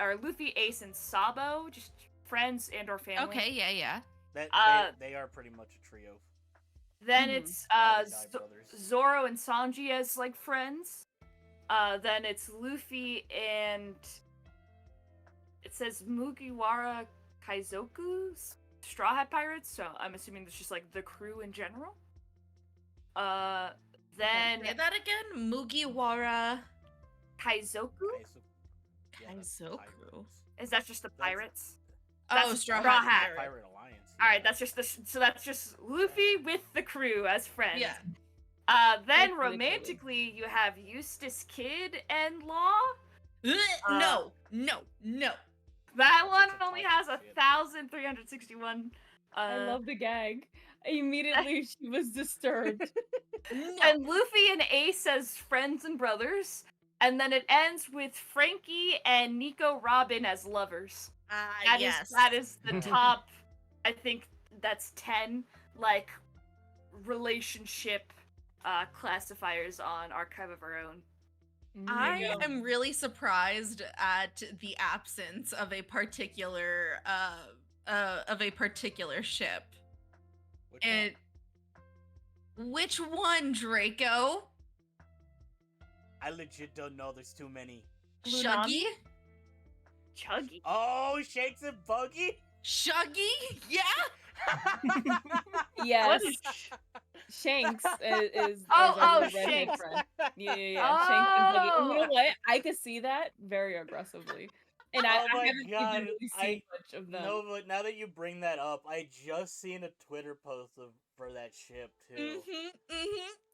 or Luffy, Ace, and Sabo, just friends and or family. Okay, yeah. They are pretty much a trio. Then it's brothers. Zoro and Sanji as like friends. Then it's Luffy and it says Mugiwara Kaizoku's Straw Hat Pirates, so I'm assuming that's just like the crew in general. Then Say that again? Mugiwara Kaizoku? Kaizoku. Is that just the pirates? Oh, That's Straw Straw Hat Hat. Pirate. Pirate Alliance. Alright, that's just Luffy with the crew as friends. Yeah. Then That's really romantically, you have Eustace Kid and Law. No. That one That's a only classic has shit. 1,361. I love the gag. Immediately she was disturbed. And Luffy and Ace as friends and brothers. And then it ends with Frankie and Nico Robin as lovers. Yes. That is the top, I think, that's 10 like relationship classifiers on Archive of Our Own. I am really surprised at the absence of a particular ship. Which one, Draco? I legit don't know. There's too many. Shuggy? Chuggy. Oh, Shanks and Buggy? Shuggy? Yeah? Yes. What is Shanks is Oh, our oh, redhead Shanks. friend. Yeah. Shanks and Buggy. And you know Oh. what? I could see that very aggressively. And I Oh my haven't God, even really seen much of them. No, but now that you bring that up, I just seen a Twitter post for that ship too.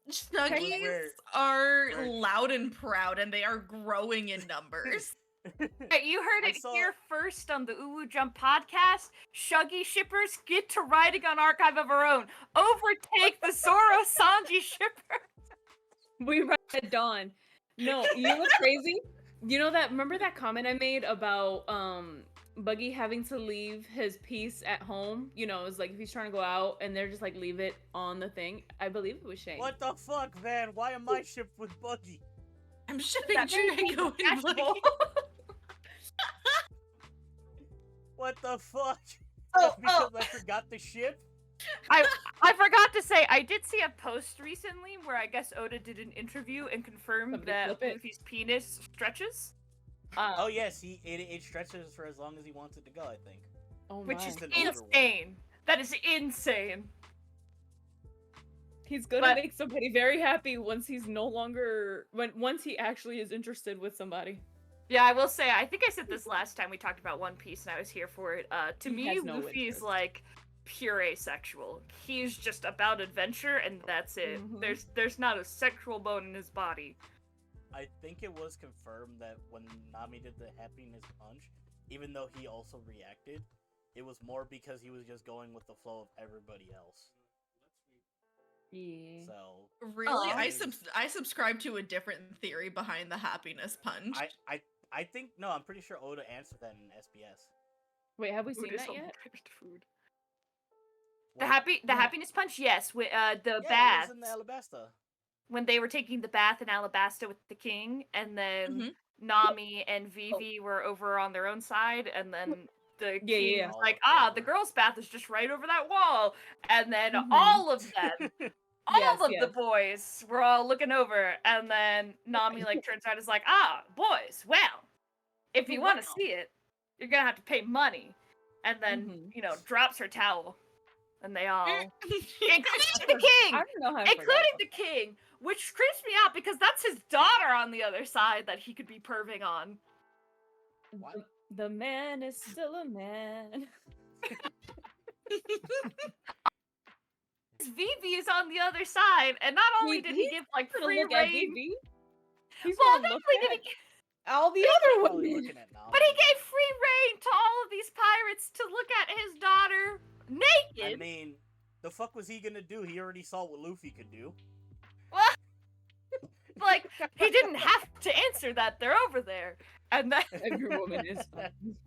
Shuggies Where- are where- loud and proud, and they are growing in numbers. You heard I it saw- here first on the UwU Jump podcast. Shuggy shippers get to writing on Archive of Our Own. Overtake the Zoro Sanji shipper. We read Dawn. No, you know what's crazy? You know that? Remember that comment I made about Buggy having to leave his piece at home? You know, it's like if he's trying to go out and they're just like leave it on the thing. I believe it was Shane. What the fuck, man? Why am I shipped with Buggy? I'm shipping That made me Draco and fashionable. Buggy. What the fuck? Oh, Just because I forgot the ship? I forgot to say, I did see a post recently where I guess Oda did an interview and confirmed Somebody that flip it. Luffy's penis stretches, Oh yes, it stretches for as long as he wants it to go, I think. Oh which my. is an older one. insane. That is insane. He's gonna But- make somebody very happy once he's no longer once he actually is interested with somebody. Yeah, I will say, I think I said this last time we talked about One Piece and I was here for it. To He me, has no Luffy is interest. like pure asexual. He's just about adventure and that's it. Mhm. There's not a sexual bone in his body. I think it was confirmed that when Nami did the happiness punch, even though he also reacted, it was more because he was just going with the flow of everybody else. Yeah. So Really? Aw. I subscribe to a different theory behind the happiness punch. I think no, I'm pretty sure Oda answered that in SBS. Wait, have we Food seen is that so yet? weird, food. What? The What? happiness punch, yes. With the Yeah, bath. it was in the Alabasta. When they were taking the bath in Alabasta with the king, and then Mhm. Nami and Vivi were over on their own side, and then the Yeah, king yeah. was All like, looked the over. girls' bath is just right over that wall. And then Mhm. all of them, all Yes, of the yes. boys were all looking over, and then Nami like turns around and is like, boys, well, if you want to Wow. see it, you're gonna have to pay money. And then, Mhm. drops her towel. And they all, including I the king! don't know how I forgot Including about the king, which creeps me out because that's his daughter on the other side that he could be perving on. What? The man is still a man. Vivi is on the other side, and not only did he he's give like gonna free look at reign, Vivi. He's well, gonna not look only did at he, all the other Probably women. looking at Nami. but he gave free reign to all of these pirates to look at his daughter naked. I mean, the fuck was he gonna do? He already saw what Luffy could do. Well, like he didn't have to answer that. They're over there, and then Every woman is fine.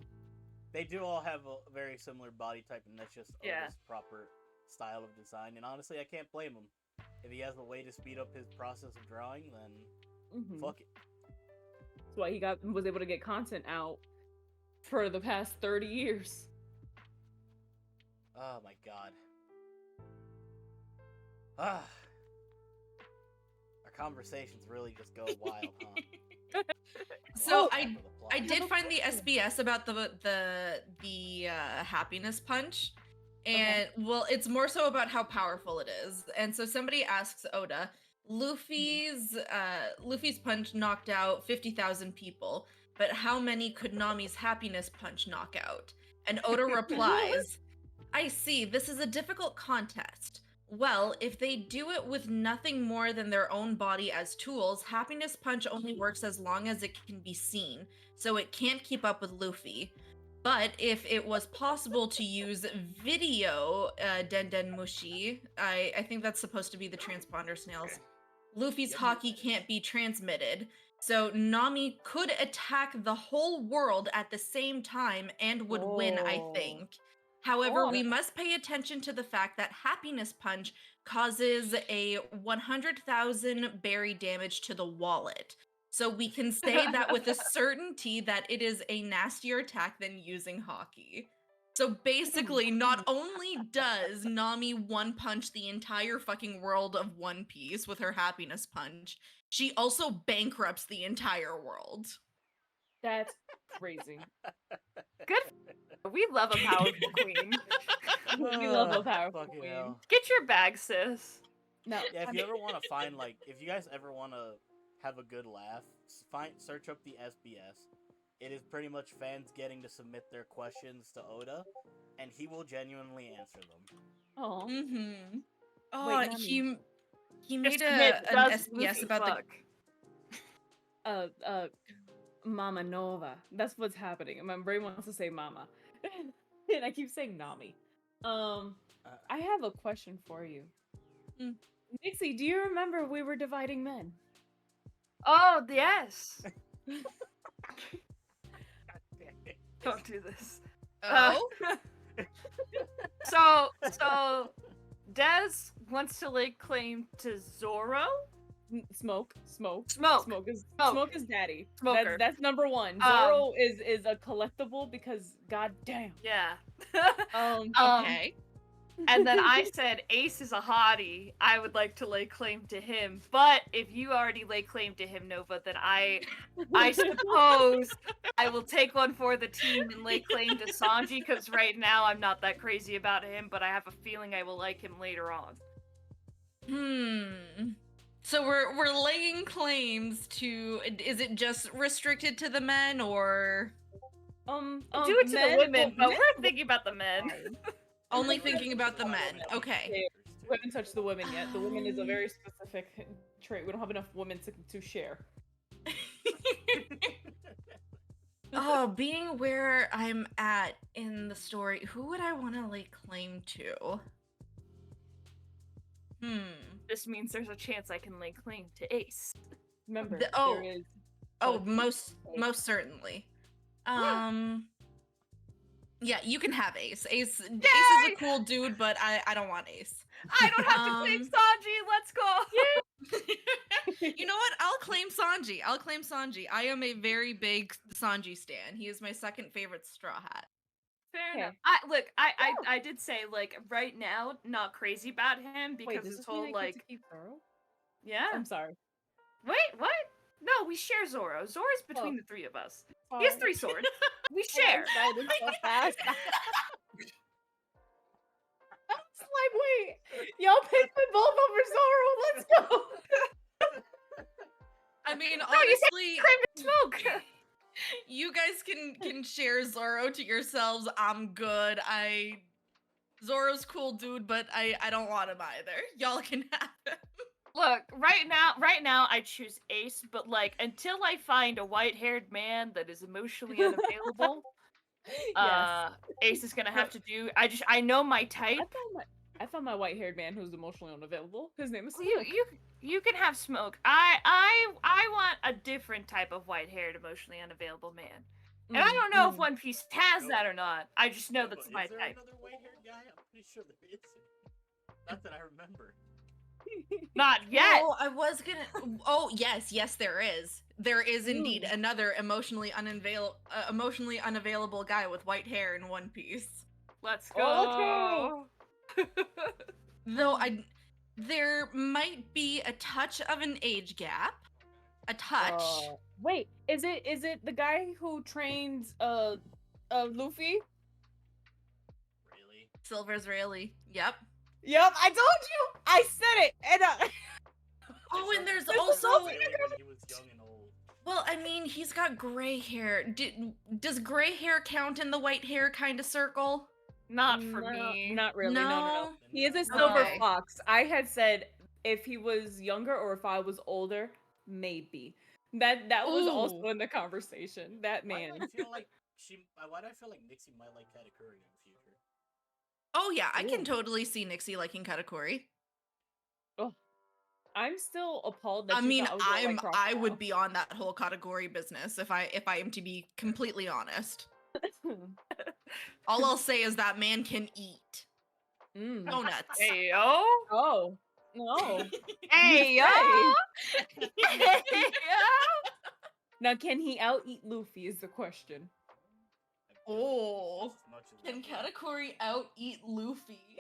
They do all have a very similar body type, and that's just Yeah. Oda's proper style of design. And honestly, I can't blame him. If he has a way to speed up his process of drawing, then Mhm. fuck it. That's why he was able to get content out for the past 30 years. Oh my god. Ah. Our conversations really just go wild, huh? So Well, I for the plot. I did find the SBS about the happiness punch, and well, it's more so about how powerful it is. And so somebody asks Oda, Luffy's punch knocked out 50,000 people, but how many could Nami's happiness punch knock out? And Oda replies, I see, this is a difficult contest. Well, if they do it with nothing more than their own body as tools, happiness punch only works as long as it can be seen, so it can't keep up with Luffy. But if it was possible to use video Den Mushi, I think that's supposed to be the transponder snails, Luffy's Yep, hockey that is. can't be transmitted. So Nami could attack the whole world at the same time and would win, I Oh. think. However, Oh. we must pay attention to the fact that Happiness Punch causes a 100,000 berry damage to the wallet. So we can say that with a certainty that it is a nastier attack than using hockey. So basically, not only does Nami one punch the entire fucking world of One Piece with her Happiness Punch, she also bankrupts the entire world. That's crazy. Good. We love a powerful queen. We love a powerful Fucking queen. hell. Get your bag, sis. No, Yeah, if I you mean, ever want to find if you guys ever want to have a good laugh, search up the SBS. It is pretty much fans getting to submit their questions to Oda, and he will genuinely answer them. oh, Mm-hmm. Oh, Wait, Nami. he made Just an does SBS Luffy about fuck. Mama Nova. That's what's happening. My brain wants to say Mama, and I keep saying Nami. I have a question for you. Mm. Nixie, do you remember we were dividing men? Oh yes. Don't do this. Oh, So Des wants to lay claim to Zoro. Smoke is Smoke. Smoke is daddy. Smoker. That's number one. Zoro is a collectible because goddamn. Yeah. okay. And then I said Ace is a hottie. I would like to lay claim to him. But if you already lay claim to him, Nova, then I suppose I will take one for the team and lay claim to Sanji, because right now I'm not that crazy about him, but I have a feeling I will like him later on. So we're laying claims to. Is it just restricted to the men, or Do it to the women, but we're thinking about the men. only thinking about the men? Okay. We haven't touched the women yet. The women is a very specific trait. We don't have enough women to share. Oh, being where I'm at in the story, who would I want to lay claim to? This means there's a chance I can lay claim to Ace. Remember, Oh. there is. Oh, most certainly. Yeah, you can have Ace. Ace is a cool dude, but I don't want Ace. I don't have to claim Sanji. Let's go. You know what? I'll claim Sanji. I am a very big Sanji stan. He is my second favorite Straw Hat. Fair enough. I did say, like, right now, not crazy about him because Wait, does his this mean whole, I get like, to keep Zoro? yeah. I'm sorry. Wait, what? No, we share Zoro. Zoro's between the three of us. He has Sorry. 3 swords. We share. I excited so fast. I was like, wait, y'all picked me both over Zoro. Let's go. I mean, No, you honestly, claim to smoke. you guys can share Zoro to yourselves. I'm good. Zoro's cool dude, but I don't want him either. Y'all can have him. Look, right now I choose Ace, but like until I find a white-haired man that is emotionally unavailable, Yes. Ace is gonna have to do. I know my type. I found my white-haired man who's emotionally unavailable. His name is Well, Smoke. you can have Smoke. I want a different type of white-haired, emotionally unavailable man. And I don't know if One Piece has that or not. I just know that's my Is there type. another white-haired guy? I'm pretty sure there isn't. Not that I remember. Not yet. Oh, I was gonna. Oh, yes, there is. There is indeed another emotionally unavailable guy with white hair in One Piece. Let's go. Okay. Though there might be a touch of an age gap. A touch. Wait, is it the guy who trains Luffy? Really? Silver's Rayleigh. Yep. Yep, I told you. I said it. And Oh, and there's Silver also. Rayleigh when he was young and old. Well, I mean, he's got gray hair. Does gray hair count in the white hair kind of circle? Not for me. Not really. No. No? He is a silver Okay. fox. I had said if he was younger or if I was older, maybe. That was also Ooh. in the conversation. That man. Why do I feel like Nixie might like Katakuri in the future? Oh yeah, I can Ooh. totally see Nixie liking Katakuri. Oh, I'm still appalled that I you mean, thought I was gonna like I would Crocodile. be on that whole Katakuri business if I am to be completely honest. All I'll say is that man can eat Mm. donuts. Hey yo. Oh no. Hey yo. Now, can he out eat Luffy? Is the question. I feel like Oh, just as much as can Luffy. Katakuri out eat Luffy?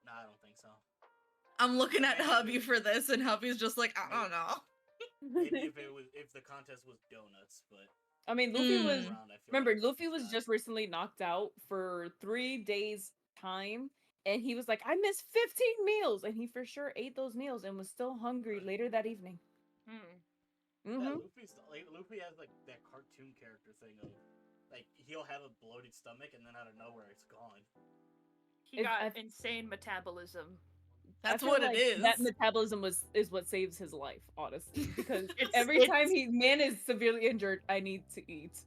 No, I don't think so. I'm looking at Hubby for this, and Hubby's just like, I don't know. Maybe if the contest was donuts, but I mean, Luffy was. around, I feel Remember, like Luffy he's was got- just recently knocked out for 3 days time, and he was like, "I missed 15 meals," and he for sure ate those meals and was still hungry later that evening. Hmm. Yeah, Mm-hmm. Luffy has like that cartoon character thing of like he'll have a bloated stomach and then out of nowhere it's gone. He Is- got I- insane metabolism. That's I feel what like it is. That metabolism is what saves his life, honestly. Because It's- every time it's- man is severely injured, I need to eat.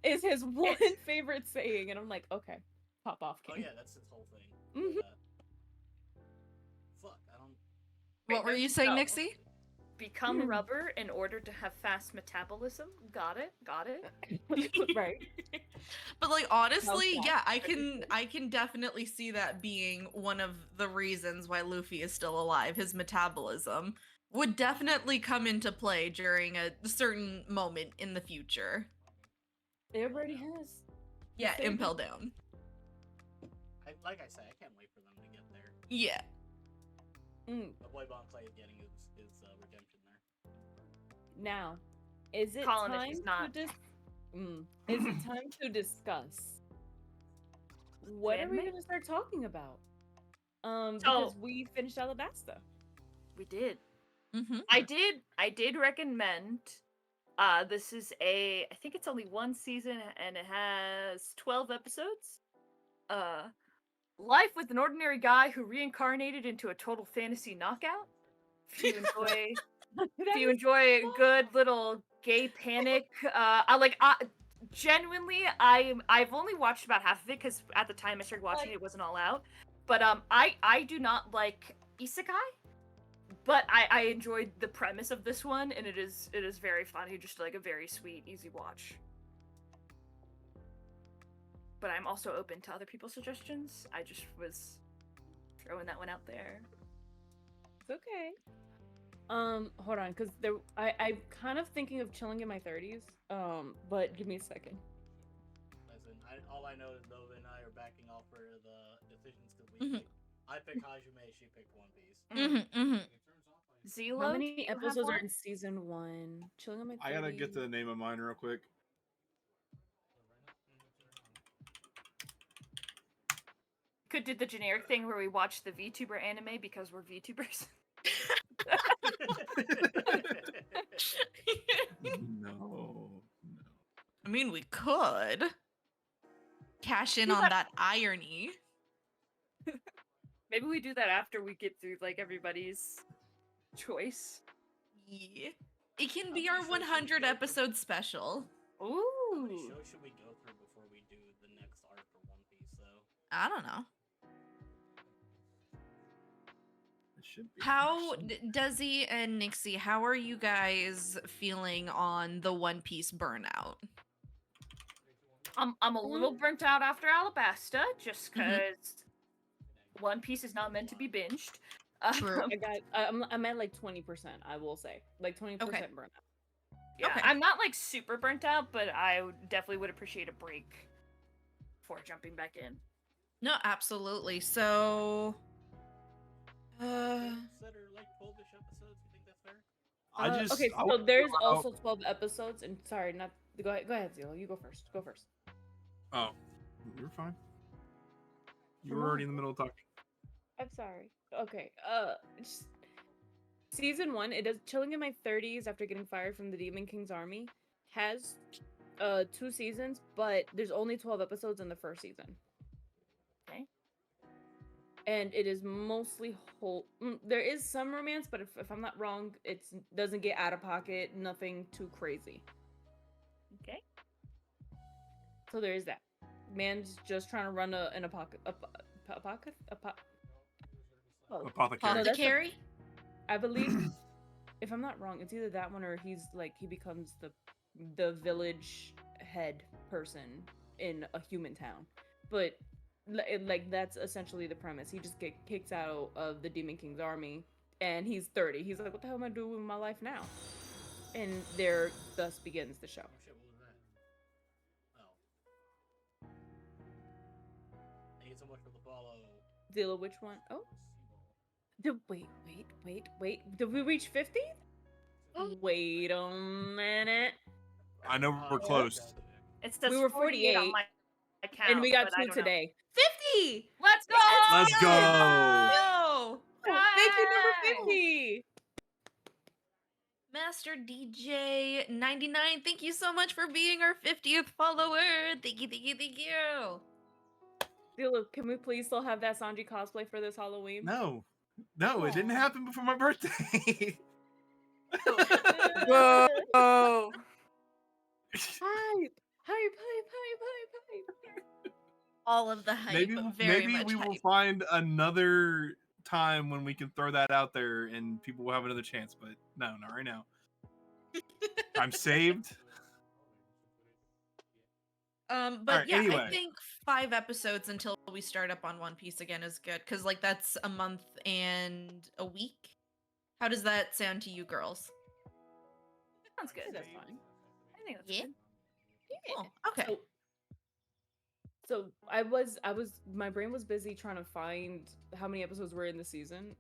Is his one It's- favorite saying, and I'm like, okay, pop off, Oh king. yeah, that's his whole thing. Mhm. But, fuck, I don't. What were you saying, No. Nixie? Become Hmm. rubber in order to have fast metabolism. Got it. Got it. Right. But like honestly, that. yeah, I can definitely see that being one of the reasons why Luffy is still alive. His metabolism would definitely come into play during a certain moment in the future. It already has. Yeah, Same. Impel Down. Like I said, I can't wait for them to get there. Yeah. Mm. The boy Bon Clay is getting his redemption there. Now, is it Colin, if time he's not. to is it time to discuss what are we Anime? going to start talking about? So- Because we finished Alabasta. We did. Mm-hmm. I did recommend. This is I think it's only one season and it has 12 episodes. Life with an ordinary guy who reincarnated into a total fantasy knockout. If you enjoy, if you enjoy a good little gay panic, genuinely, I've only watched about half of it because at the time I started watching it wasn't all out. But I do not like isekai. But I enjoyed the premise of this one, and it is very funny, just like a very sweet, easy watch. But I'm also open to other people's suggestions. I just was throwing that one out there. It's okay. Hold on, because I'm kind of thinking of chilling in my 30s. But give me a second. Listen, all I know is Nova and I are backing off for the decisions because Mhm. I picked Hajime, she picked One Piece. Mm-hmm. Mm-hmm. Zelo, How do many you have episodes are one? in season 1? Chilling in my 30s. I gotta get the name of mine real quick. Could do the generic thing where we watch the VTuber anime because we're VTubers. No. I mean, we could cash in on that irony. Maybe we do that after we get through like everybody's choice. Yeah. It can be How our many shows should we 100 go through? episode special. How many Ooh. shows should we go through before we do the next arc for One Piece, though? I don't know. It should be How, interesting. Desi and Nixie, how are you guys feeling on the One Piece burnout? I'm a little burnt out after Alabasta, just Mhm. because One Piece is not meant to be binged. True. I'm at like 20%, I will say. Like 20% Okay. burnout. Yeah, Okay. I'm not like super burnt out, but definitely would appreciate a break before jumping back in. No, absolutely. So, That are like 12-ish episodes. You think that's fair? Okay, I so would there's throw out- also 12 episodes, and sorry, not go ahead, Zero. You go first. Go first. Oh, you're fine. You Come were already on. in the middle of talking. I'm sorry. Okay. Season 1, it does chilling in my 30s after getting fired from the Demon King's army has 2 seasons, but there's only 12 episodes in the first season. Okay. And it is mostly there is some romance, but if I'm not wrong, it doesn't get out of pocket, nothing too crazy. Okay. So there is that. Man's just trying to run an apothecary. Apothecary. No, that's a- Apothecary? I believe, if I'm not wrong, it's either that one or he becomes the village head person in a human town. But like that's essentially the premise. He just get kicked out of the Demon King's army, and he's 30. He's like, what the hell am I doing with my life now? And there thus begins the show. Oh shit, what was that? Oh. Thank you so much for the follow. Zilla, which one? Oh, wait. Did we reach 50? Wait a minute. I know we're close. It says We were 48 on 48, my account, and we got but I 2 don't know. today. 50. Let's go! Let's go. Go. Thank you, Wow. number 50. Master DJ 99, thank you so much for being our 50th follower. Thank you, thank you, thank you. Zilla, can we please still have that Sanji cosplay for this Halloween? No, it didn't Aw. happen before my birthday. Whoa! Hype. All of the hype, maybe very much we hype. will find another time when we can throw that out there and people will have another chance. But no, not right now. I'm saved. But Alright, yeah, I anyway. think 5 episodes until we start up on One Piece again is good, because like that's a month and a week. How does that sound to you girls? Sounds good. That's fine. I think that's Yeah. good. Oh, okay. So my brain was busy trying to find how many episodes were in the season.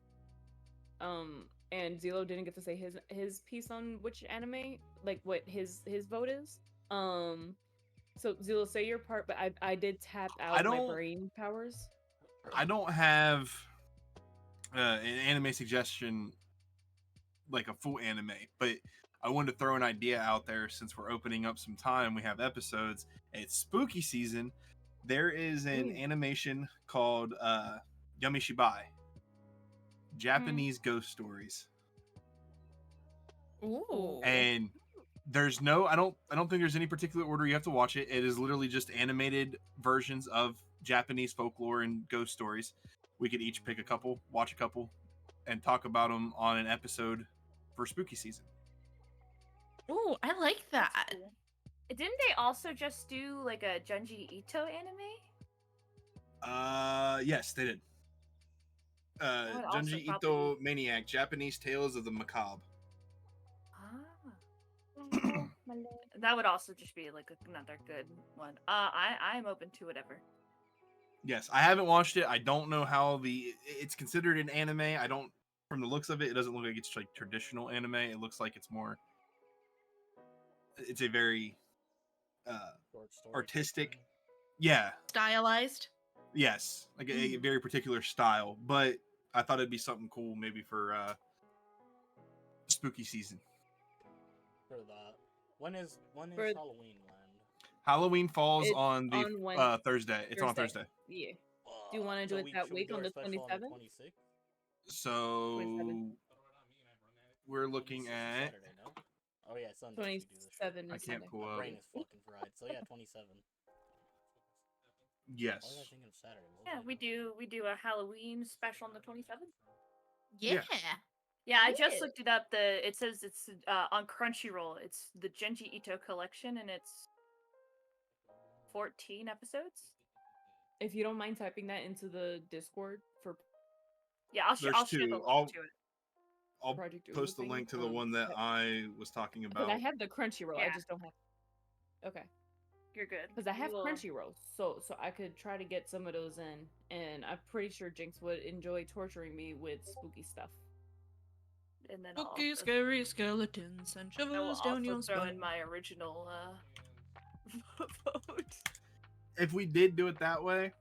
And Zelo didn't get to say his piece on which anime, like what his vote is. So Zelo, say your part, but I did tap out my brain powers. I don't have an anime suggestion, like a full anime, but I wanted to throw an idea out there since we're opening up some time. We have episodes. It's spooky season. There is an animation called Yumi Shibai, Japanese ghost stories. Ooh. And there's no, I don't think there's any particular order you have to watch it. It is literally just animated versions of Japanese folklore and ghost stories. We could each pick a couple, watch a couple, and talk about them on an episode for spooky season. Ooh, I like that. That's cool. Didn't they also just do like a Junji Ito anime? Yes, they did. would also Junji probably Ito Maniac, Japanese Tales of the Macabre. That would also just be like another good one. I'm open to whatever. Yes, I haven't watched it. I don't know how it's considered an anime. I don't, from the looks of it, it doesn't look like it's like traditional anime. It looks like it's more, it's a very artistic, yeah, Stylized. yes, like a very particular style. But I thought it'd be something cool maybe for spooky season. For that, when is Halloween land? Halloween falls It's on the on Thursday. It's on Thursday. Yeah. Do you want to do it that week on the 27th? So 27th. we're looking at. Saturday, no? Oh yeah, Sunday. 27 I is can't Sunday. pull My up. brain is fucking fried. So yeah, 27. Yes. Why was I thinking of Saturday? What was Yeah, I we thinking? do a Halloween special on the 27th. Yeah. Yeah, I just Yeah. looked it up. It says it's on Crunchyroll. It's the Junji Ito collection, and it's 14 episodes. If you don't mind typing that into the Discord for Yeah, I'll share There's the two. link to it. I'll Project post the Uwu link to thing, the one that but- I was talking because about. I have the Crunchyroll, I Yeah. just don't have. Okay, You're good. because I have We will- Crunchyroll, so I could try to get some of those in, and I'm pretty sure Jinx would enjoy torturing me with spooky stuff. And then I'll Spooky, also, scary skeletons and I will shivers down your also throw in spine. my original vote. If we did do it that way,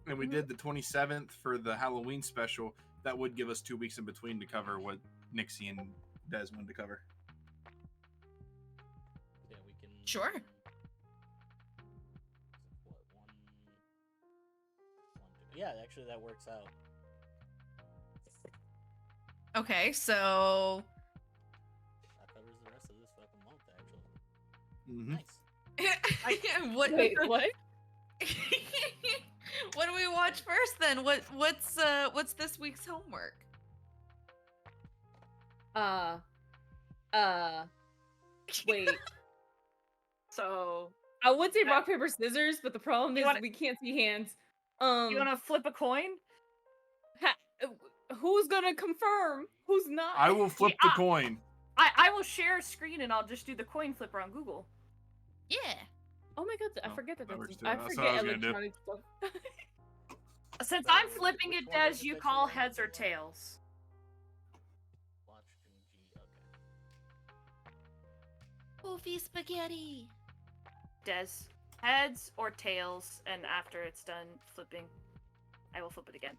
and we Mhm. did the 27th for the Halloween special, that would give us 2 weeks in between to cover what Nixie and Des wanted to cover. Yeah, we can. Sure. What, yeah, actually, that works out. Okay, so That covers the rest of this fucking month, actually. Mm-hmm. Nice. what? Wait, what? What do we watch first then? What's this week's homework? Wait. So I would say that- rock, paper, scissors, but the problem You is wanna- we can't see hands. you want to flip a coin? Who's gonna confirm? Who's not? I will flip the Yeah, coin. I will share a screen and I'll just do the coin flipper on Google. Yeah. Oh my god, I Oh, forget that that that's works too. I That's what I forget was gonna do. electronic stuff. Since So, I'm flipping which it, one is Des, it you that call want? heads or tails. Watch Junji. Okay. Poofy spaghetti. Des, heads or tails, and after it's done flipping, I will flip it again.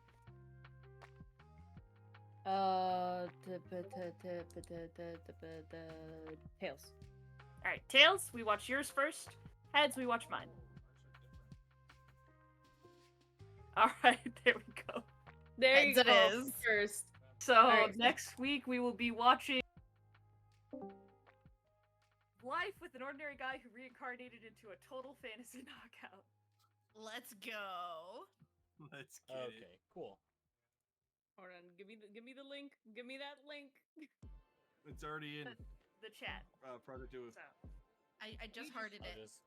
Tails. All right, tails. We watch yours first. Heads. We watch mine. All right, there we go. There Heads you it go. is. First. So right. next week we will be watching Life with an Ordinary Guy Who Reincarnated into a Total Fantasy Knockout. Let's go. Let's get it. Okay. Cool. Hold on, give me the link. Give me that link. It's already in The chat. Project UwU. So I just You hearted I'll it. just.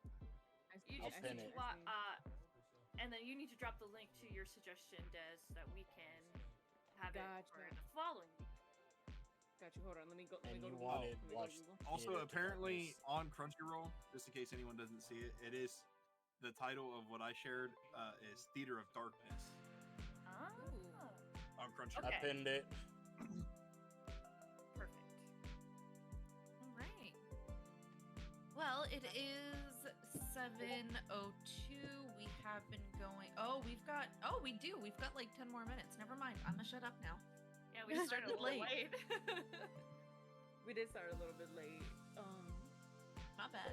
you I'll just pin need it. to and then you need to drop the link to your suggestion, Des, so that we can have it for Gotcha. the following week. Got you. Hold on. Let me go. And Let me go you to wanted Google. Let me go to watch. Google. Also, Theater to apparently Darkness. on Crunchyroll, just in case anyone doesn't see it, it is the title of what I shared is Theater of Darkness Ah, on Crunchyroll. I Okay. pinned it. perfect. All right. Well, it is 7:02. We have been going. Oh, we do. We've got like 10 more minutes. Never mind. I'm gonna shut up now. Yeah, we started a little late. We did start a little bit late. Not bad.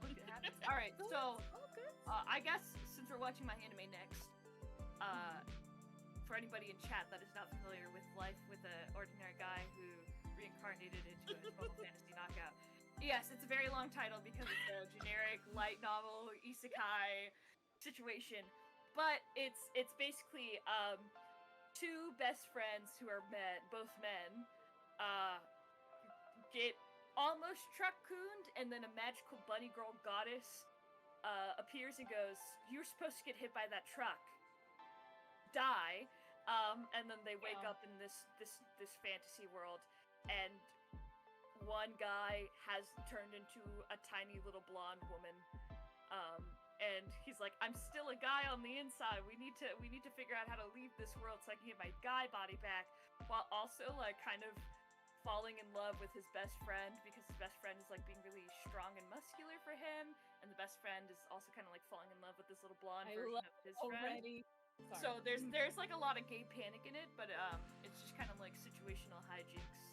It happens. All right, so Okay. I guess since we're watching my anime next, for anybody in chat that is not familiar with Life with an Ordinary Guy Who Reincarnated into a Total Fantasy Knockout, yes, it's a very long title because it's a generic light novel isekai situation, but it's basically two best friends who are both men, get almost truck-cooned, and then a magical bunny girl goddess appears and goes, "You're supposed to get hit by that truck, die," and then they wake Yeah. up in this fantasy world, and one guy has turned into a tiny little blonde woman, and he's like, "I'm still a guy on the inside. We need to figure out how to leave this world so I can get my guy body back," while also like kind of falling in love with his best friend because his best friend is like being really strong and muscular for him, and the best friend is also kind of like falling in love with this little blonde I version love of his friend. Already. So there's like a lot of gay panic in it, but it's just kind of like situational hijinks.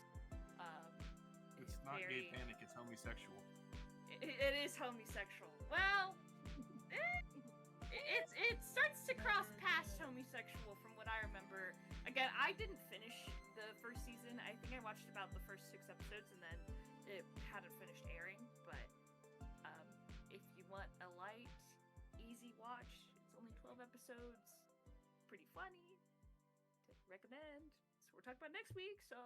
It's not gay very- panic, it's homosexual. It is homosexual. Well, it starts to cross past homosexual from what I remember. Again, I didn't finish the first season. I think I watched about the first 6 episodes and then it hadn't finished airing. But if you want a light, easy watch, it's only 12 episodes. Pretty funny. To recommend. So we're talking about next week. So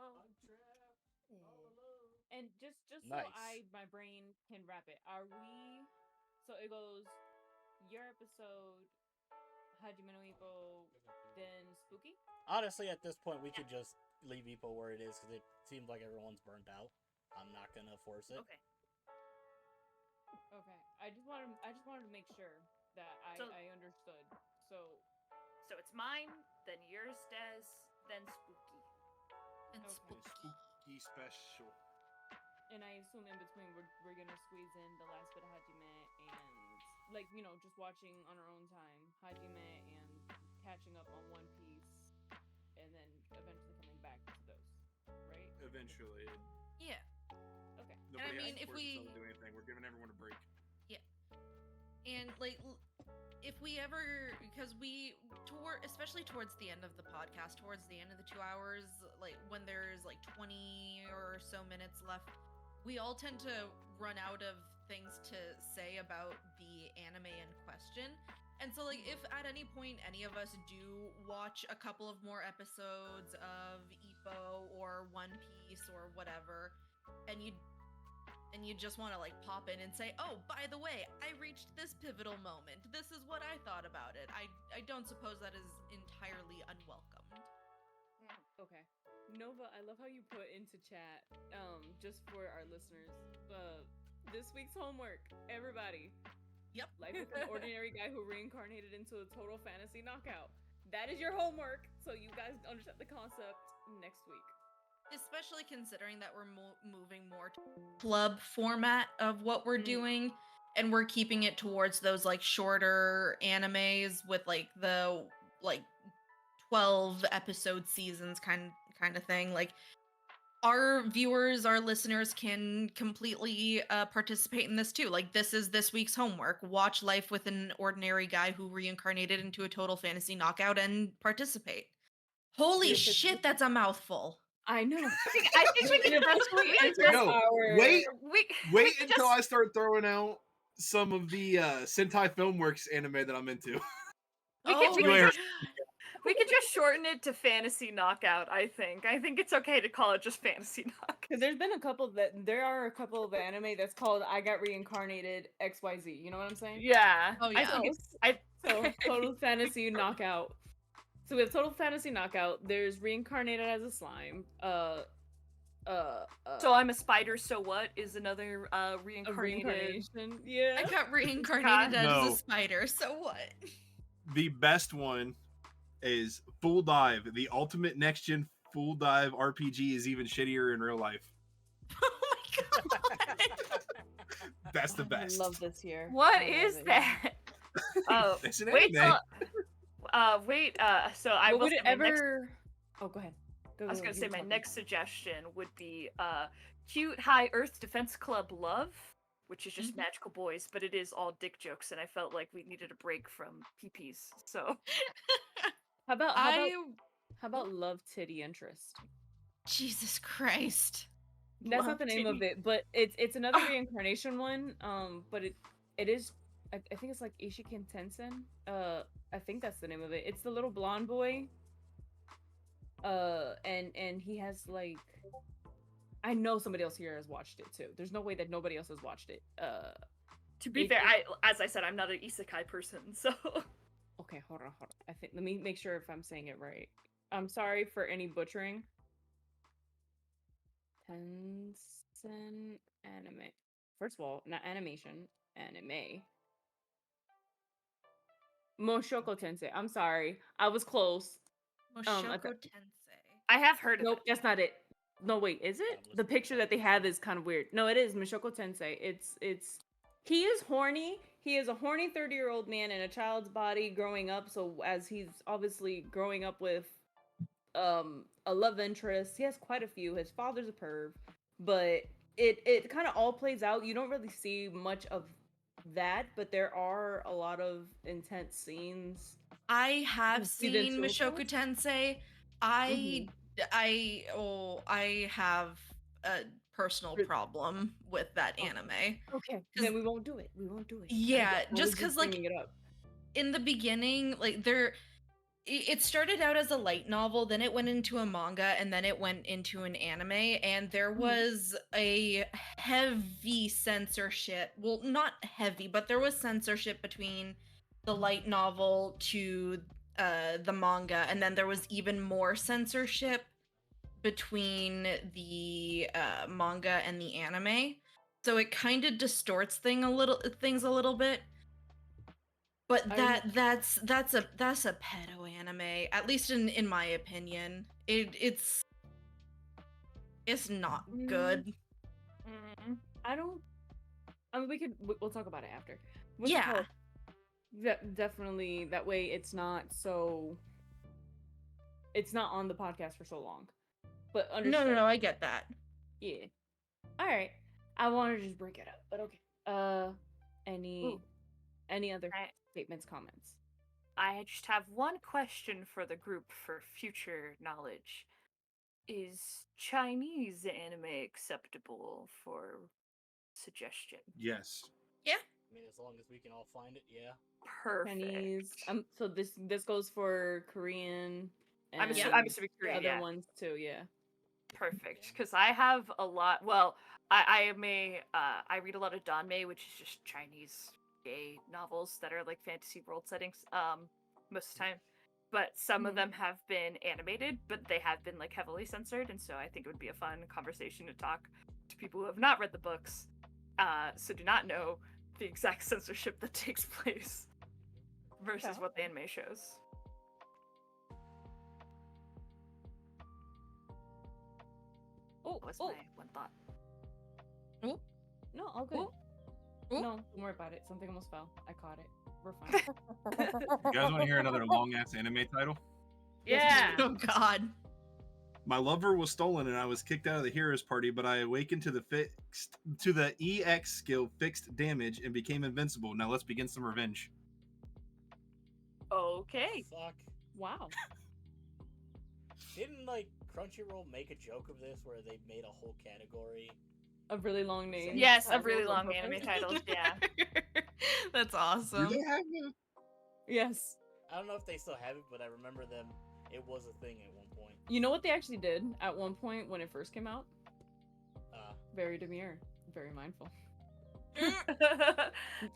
And just Nice. so my brain can wrap it. Are we? So it goes. Your episode, Hajime no Ippo, then Spooky. Honestly, at this point, we could just leave Ippo where it is because it seems like everyone's burnt out. I'm not gonna force it. okay. Okay. I just wanted to make sure that So- I understood. So So it's mine, then yours, Des, then Spooky. And Okay. spooky. Spooky special. and I assume in between we're gonna squeeze in the last bit of Hajime and like just watching on our own time Hajime and catching up on One Piece and then eventually coming back to those, right? Eventually. Yeah. Okay. Nobody mean, has if to force we- themselves to do anything. We're giving everyone a break. And like if we ever, because especially towards the end of the podcast, towards the end of the 2 hours, like when there's like 20 or so minutes left, we all tend to run out of things to say about the anime in question. And so like if at any point any of us do watch a couple of more episodes of Ippo or One Piece or whatever, and you and you just want to like pop in and say, "Oh, by the way, I reached this pivotal moment. This is what I thought about it." I don't suppose that is entirely unwelcomed. Okay. Nova, I love how you put into chat, just for our listeners, this week's homework, everybody. Yep. Life with an ordinary guy who reincarnated into a total fantasy knockout. That is your homework, so you guys understand the concept next week. Especially considering that we're moving more to club format of what we're doing, and we're keeping it towards those like shorter animes with like the like 12 episode seasons kind of thing. Like our viewers, our listeners can completely participate in this too. Like this is this week's homework. Watch Life with an Ordinary Guy Who Reincarnated into a Total Fantasy Knockout and participate. Holy shit, that's a mouthful. I know. I think we can eventually enter No, our... wait until I start throwing out some of the Sentai Filmworks anime that I'm into. We could just shorten it to Fantasy Knockout, I think. I think it's okay to call it just Fantasy Knockout. Because there are a couple of anime that's called I Got Reincarnated XYZ. You know what I'm saying? Yeah. Oh, yeah. So Total Fantasy Knockout. So we have Total Fantasy Knockout. There's Reincarnated as a Slime. So I'm a Spider, so what is another reincarnated? Yeah. I got reincarnated as No. a spider, so what? The best one is Full Dive. The ultimate next gen Full Dive RPG is even shittier in real life. Oh my god. That's the best. I love this here. What is that? Oh, It's an wait anime. till, so I Would will it say my ever... Oh, go ahead. I was gonna say my next suggestion would be Cute High Earth Defense Club Love, which is just magical boys, but it is all dick jokes, and I felt like we needed a break from PPs. So How about Love Titty Interest? Jesus Christ. That's not the name of it, but it's another reincarnation one. But it is I think it's like Ishiken Tensen. I think that's the name of it. It's the little blonde boy. And he has like, I know somebody else here has watched it too. There's no way that nobody else has watched it. To be fair, as I said, I'm not an isekai person, so. Okay, hold on. Let me make sure if I'm saying it right. I'm sorry for any butchering. Tensen anime. First of all, not animation, anime. Moshoko Tensei. I'm sorry, I was close. Moshoko Tensei. I have heard of Nope, it. that's not it. No, wait, is it? The picture that they have is kind of weird. No, it is Moshoko Tensei. He is horny. He is a horny 30-year-old man in a child's body growing up. So as he's obviously growing up with a love interest, he has quite a few. His father's a perv, but it kind of all plays out. You don't really see much of that, but there are a lot of intense scenes. I have seen Mushoku Tensei. I have a personal problem with that anime. Okay, then we won't do it. Yeah, just because like in the beginning, like it started out as a light novel, then it went into a manga, and then it went into an anime, and there was a heavy censorship. Well, not heavy, but there was censorship between the light novel to the manga, and then there was even more censorship between the manga and the anime. So it kind of distorts things a little bit. But that's a pedo anime, at least in my opinion. It's not good. We'll talk about it after. Yeah. Definitely that way it's not on the podcast for so long. But No, I get that. Yeah. All right. I want to just break it up, but okay. Any other statements, comments? I just have one question for the group for future knowledge. Is Chinese anime acceptable for suggestion? Yes. Yeah. I mean, as long as we can all find it, yeah. Perfect. Chinese. So this goes for Korean. And I'm assuming Korean. other ones too. Yeah. Perfect, because I have a lot. Well, I am a I read a lot of Danmei, which is just Chinese gay novels that are like fantasy world settings. Most of the time, but some of them have been animated, but they have been like heavily censored, and so I think it would be a fun conversation to talk to people who have not read the books, so do not know the exact censorship that takes place versus what the anime shows. Oh, Was oh. my one thought. No, all good. Oh. No, don't worry about it. Something almost fell. I caught it. We're fine. You guys want to hear another long ass anime title? Yeah. Oh God. My lover was stolen and I was kicked out of the hero's party, but I awakened to the EX skill fixed damage and became invincible. Now let's begin some revenge. Okay. Fuck. Wow. Didn't like Crunchyroll make a joke of this where they made a whole category? A really long name. Yes, a Titles really on long purpose. anime titles. Yeah. That's Do awesome. they have a... Yes. I don't know if they still have it, but I remember them. It was a thing at one point. You know what they actually did at one point when it first came out? Very demure, very mindful.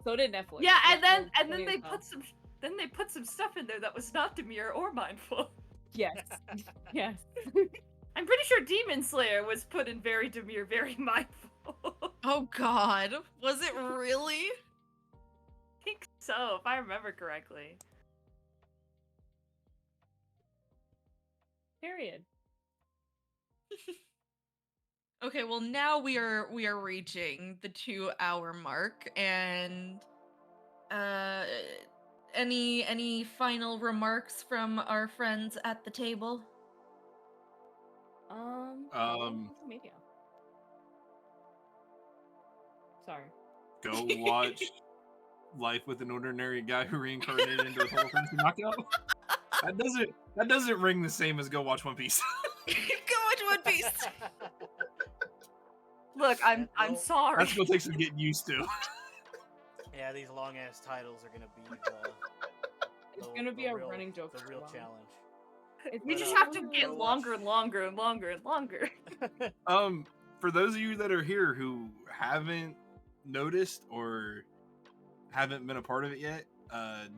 So did Netflix. Yeah, and then Netflix they as well. put some stuff in there that was not demure or mindful. Yes. Yes. I'm pretty sure Demon Slayer was put in very demure, very mindful. Oh God. Was it really? I think so, if I remember correctly. Period. Okay, well now we are reaching the 2-hour mark, and any final remarks from our friends at the table? Follow social media. Sorry. Go watch Life with an Ordinary Guy Who Reincarnated into a Total Fantasy Knockout. That doesn't ring the same as go watch One Piece. Go watch One Piece. Look, I'm sorry. That's gonna take some getting used to. Yeah, these long ass titles are gonna be It's gonna be a real, running joke The for a real while. challenge. We But, just uh, have to go get watch- longer and longer and longer and longer. For those of you that are here who haven't noticed or haven't been a part of it yet,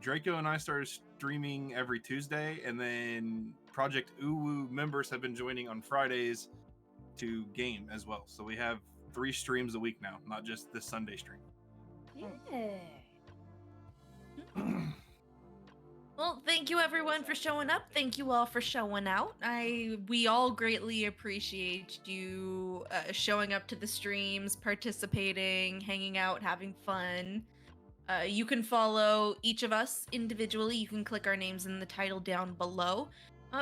Draco and I started streaming every Tuesday, and then Project UwU members have been joining on Fridays to game as well. So we have 3 streams a week now, not just this Sunday stream. Yeah. Well, thank you everyone for showing up. Thank you all for showing out. We all greatly appreciate you showing up to the streams, participating, hanging out, having fun. You can follow each of us individually. You can click our names in the title down below.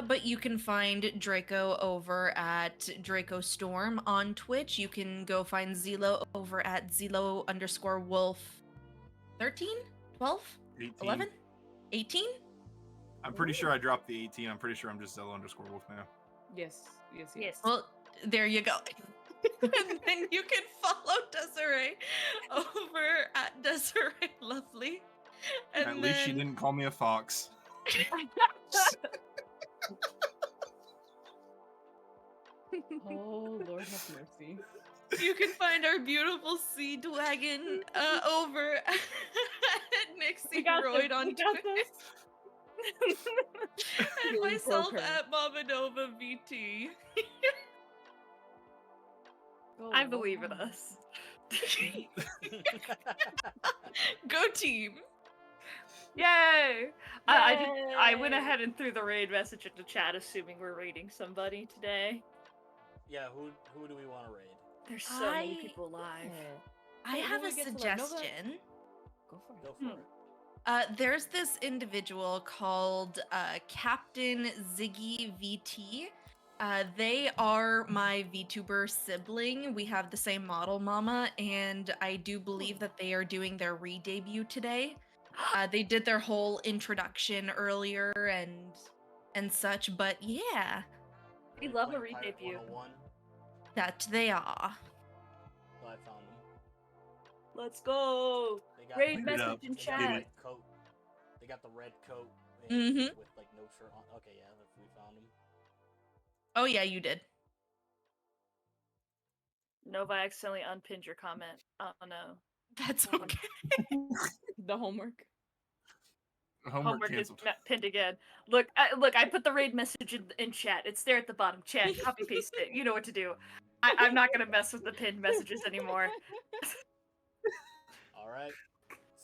But you can find Draco over at Draco Storm on Twitch. You can go find Zelo over at Zelo_Wolf 13? 12? 18. 11? 18? I'm pretty sure I dropped the 18. I'm pretty sure I'm just Zelo_Wolf now. Yes. Yes. Yes. Yes. Well, there you go. And then you can follow Desiree over at Desiree Lovely. And At least she then- didn't call me a fox. Oh, Lord have mercy. You can find our beautiful sea dragon over at Nixie Droid on Twitch. And Really myself broke her. at Mamanova VT. Go I believe in on. us. Go team. Yay! I went ahead and threw the raid message into chat, assuming we're raiding somebody today. Yeah, who do we want to raid? There's so many I- people live. I Who have we a get to let Nova- suggestion. Go for it. Go for it. There's this individual called Captain Ziggy VT. They are my VTuber sibling. We have the same model mama, and I do believe that they are doing their re-debut today. They did their whole introduction earlier and such, but yeah, We Are love they a playing Pirate re-debut. 101? that they are. Well, I found them. Let's go! They got Raid Light it message up. in they got the chat. red coat. They got the red coat Mhm. with like no shirt on. Okay, yeah, we found them. Oh yeah, you did. Nova, I accidentally unpinned your comment. Oh no. That's okay. The homework. Homework Is canceled. pinned again. Look, I put the raid message in chat. It's there at the bottom. Chat, copy paste it. You know what to do. I'm not gonna mess with the pinned messages anymore. All right,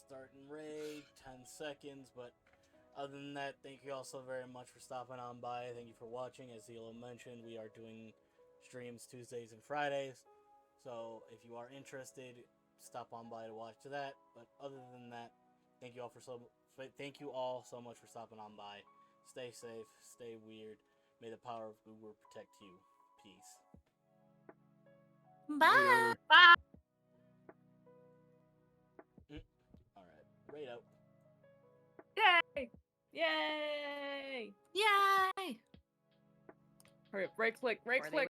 starting raid, 10 seconds. But other than that, thank you all so very much for stopping on by. Thank you for watching. As Zelo mentioned, we are doing streams Tuesdays and Fridays. So if you are interested, stop on by to watch that. But other than that, thank you all so much for stopping on by. Stay safe, stay weird. May the power of UwU protect you. Peace. Bye. Bye. All right, raid out. Yay! Yay! Yay. All right, right click, right Or they click.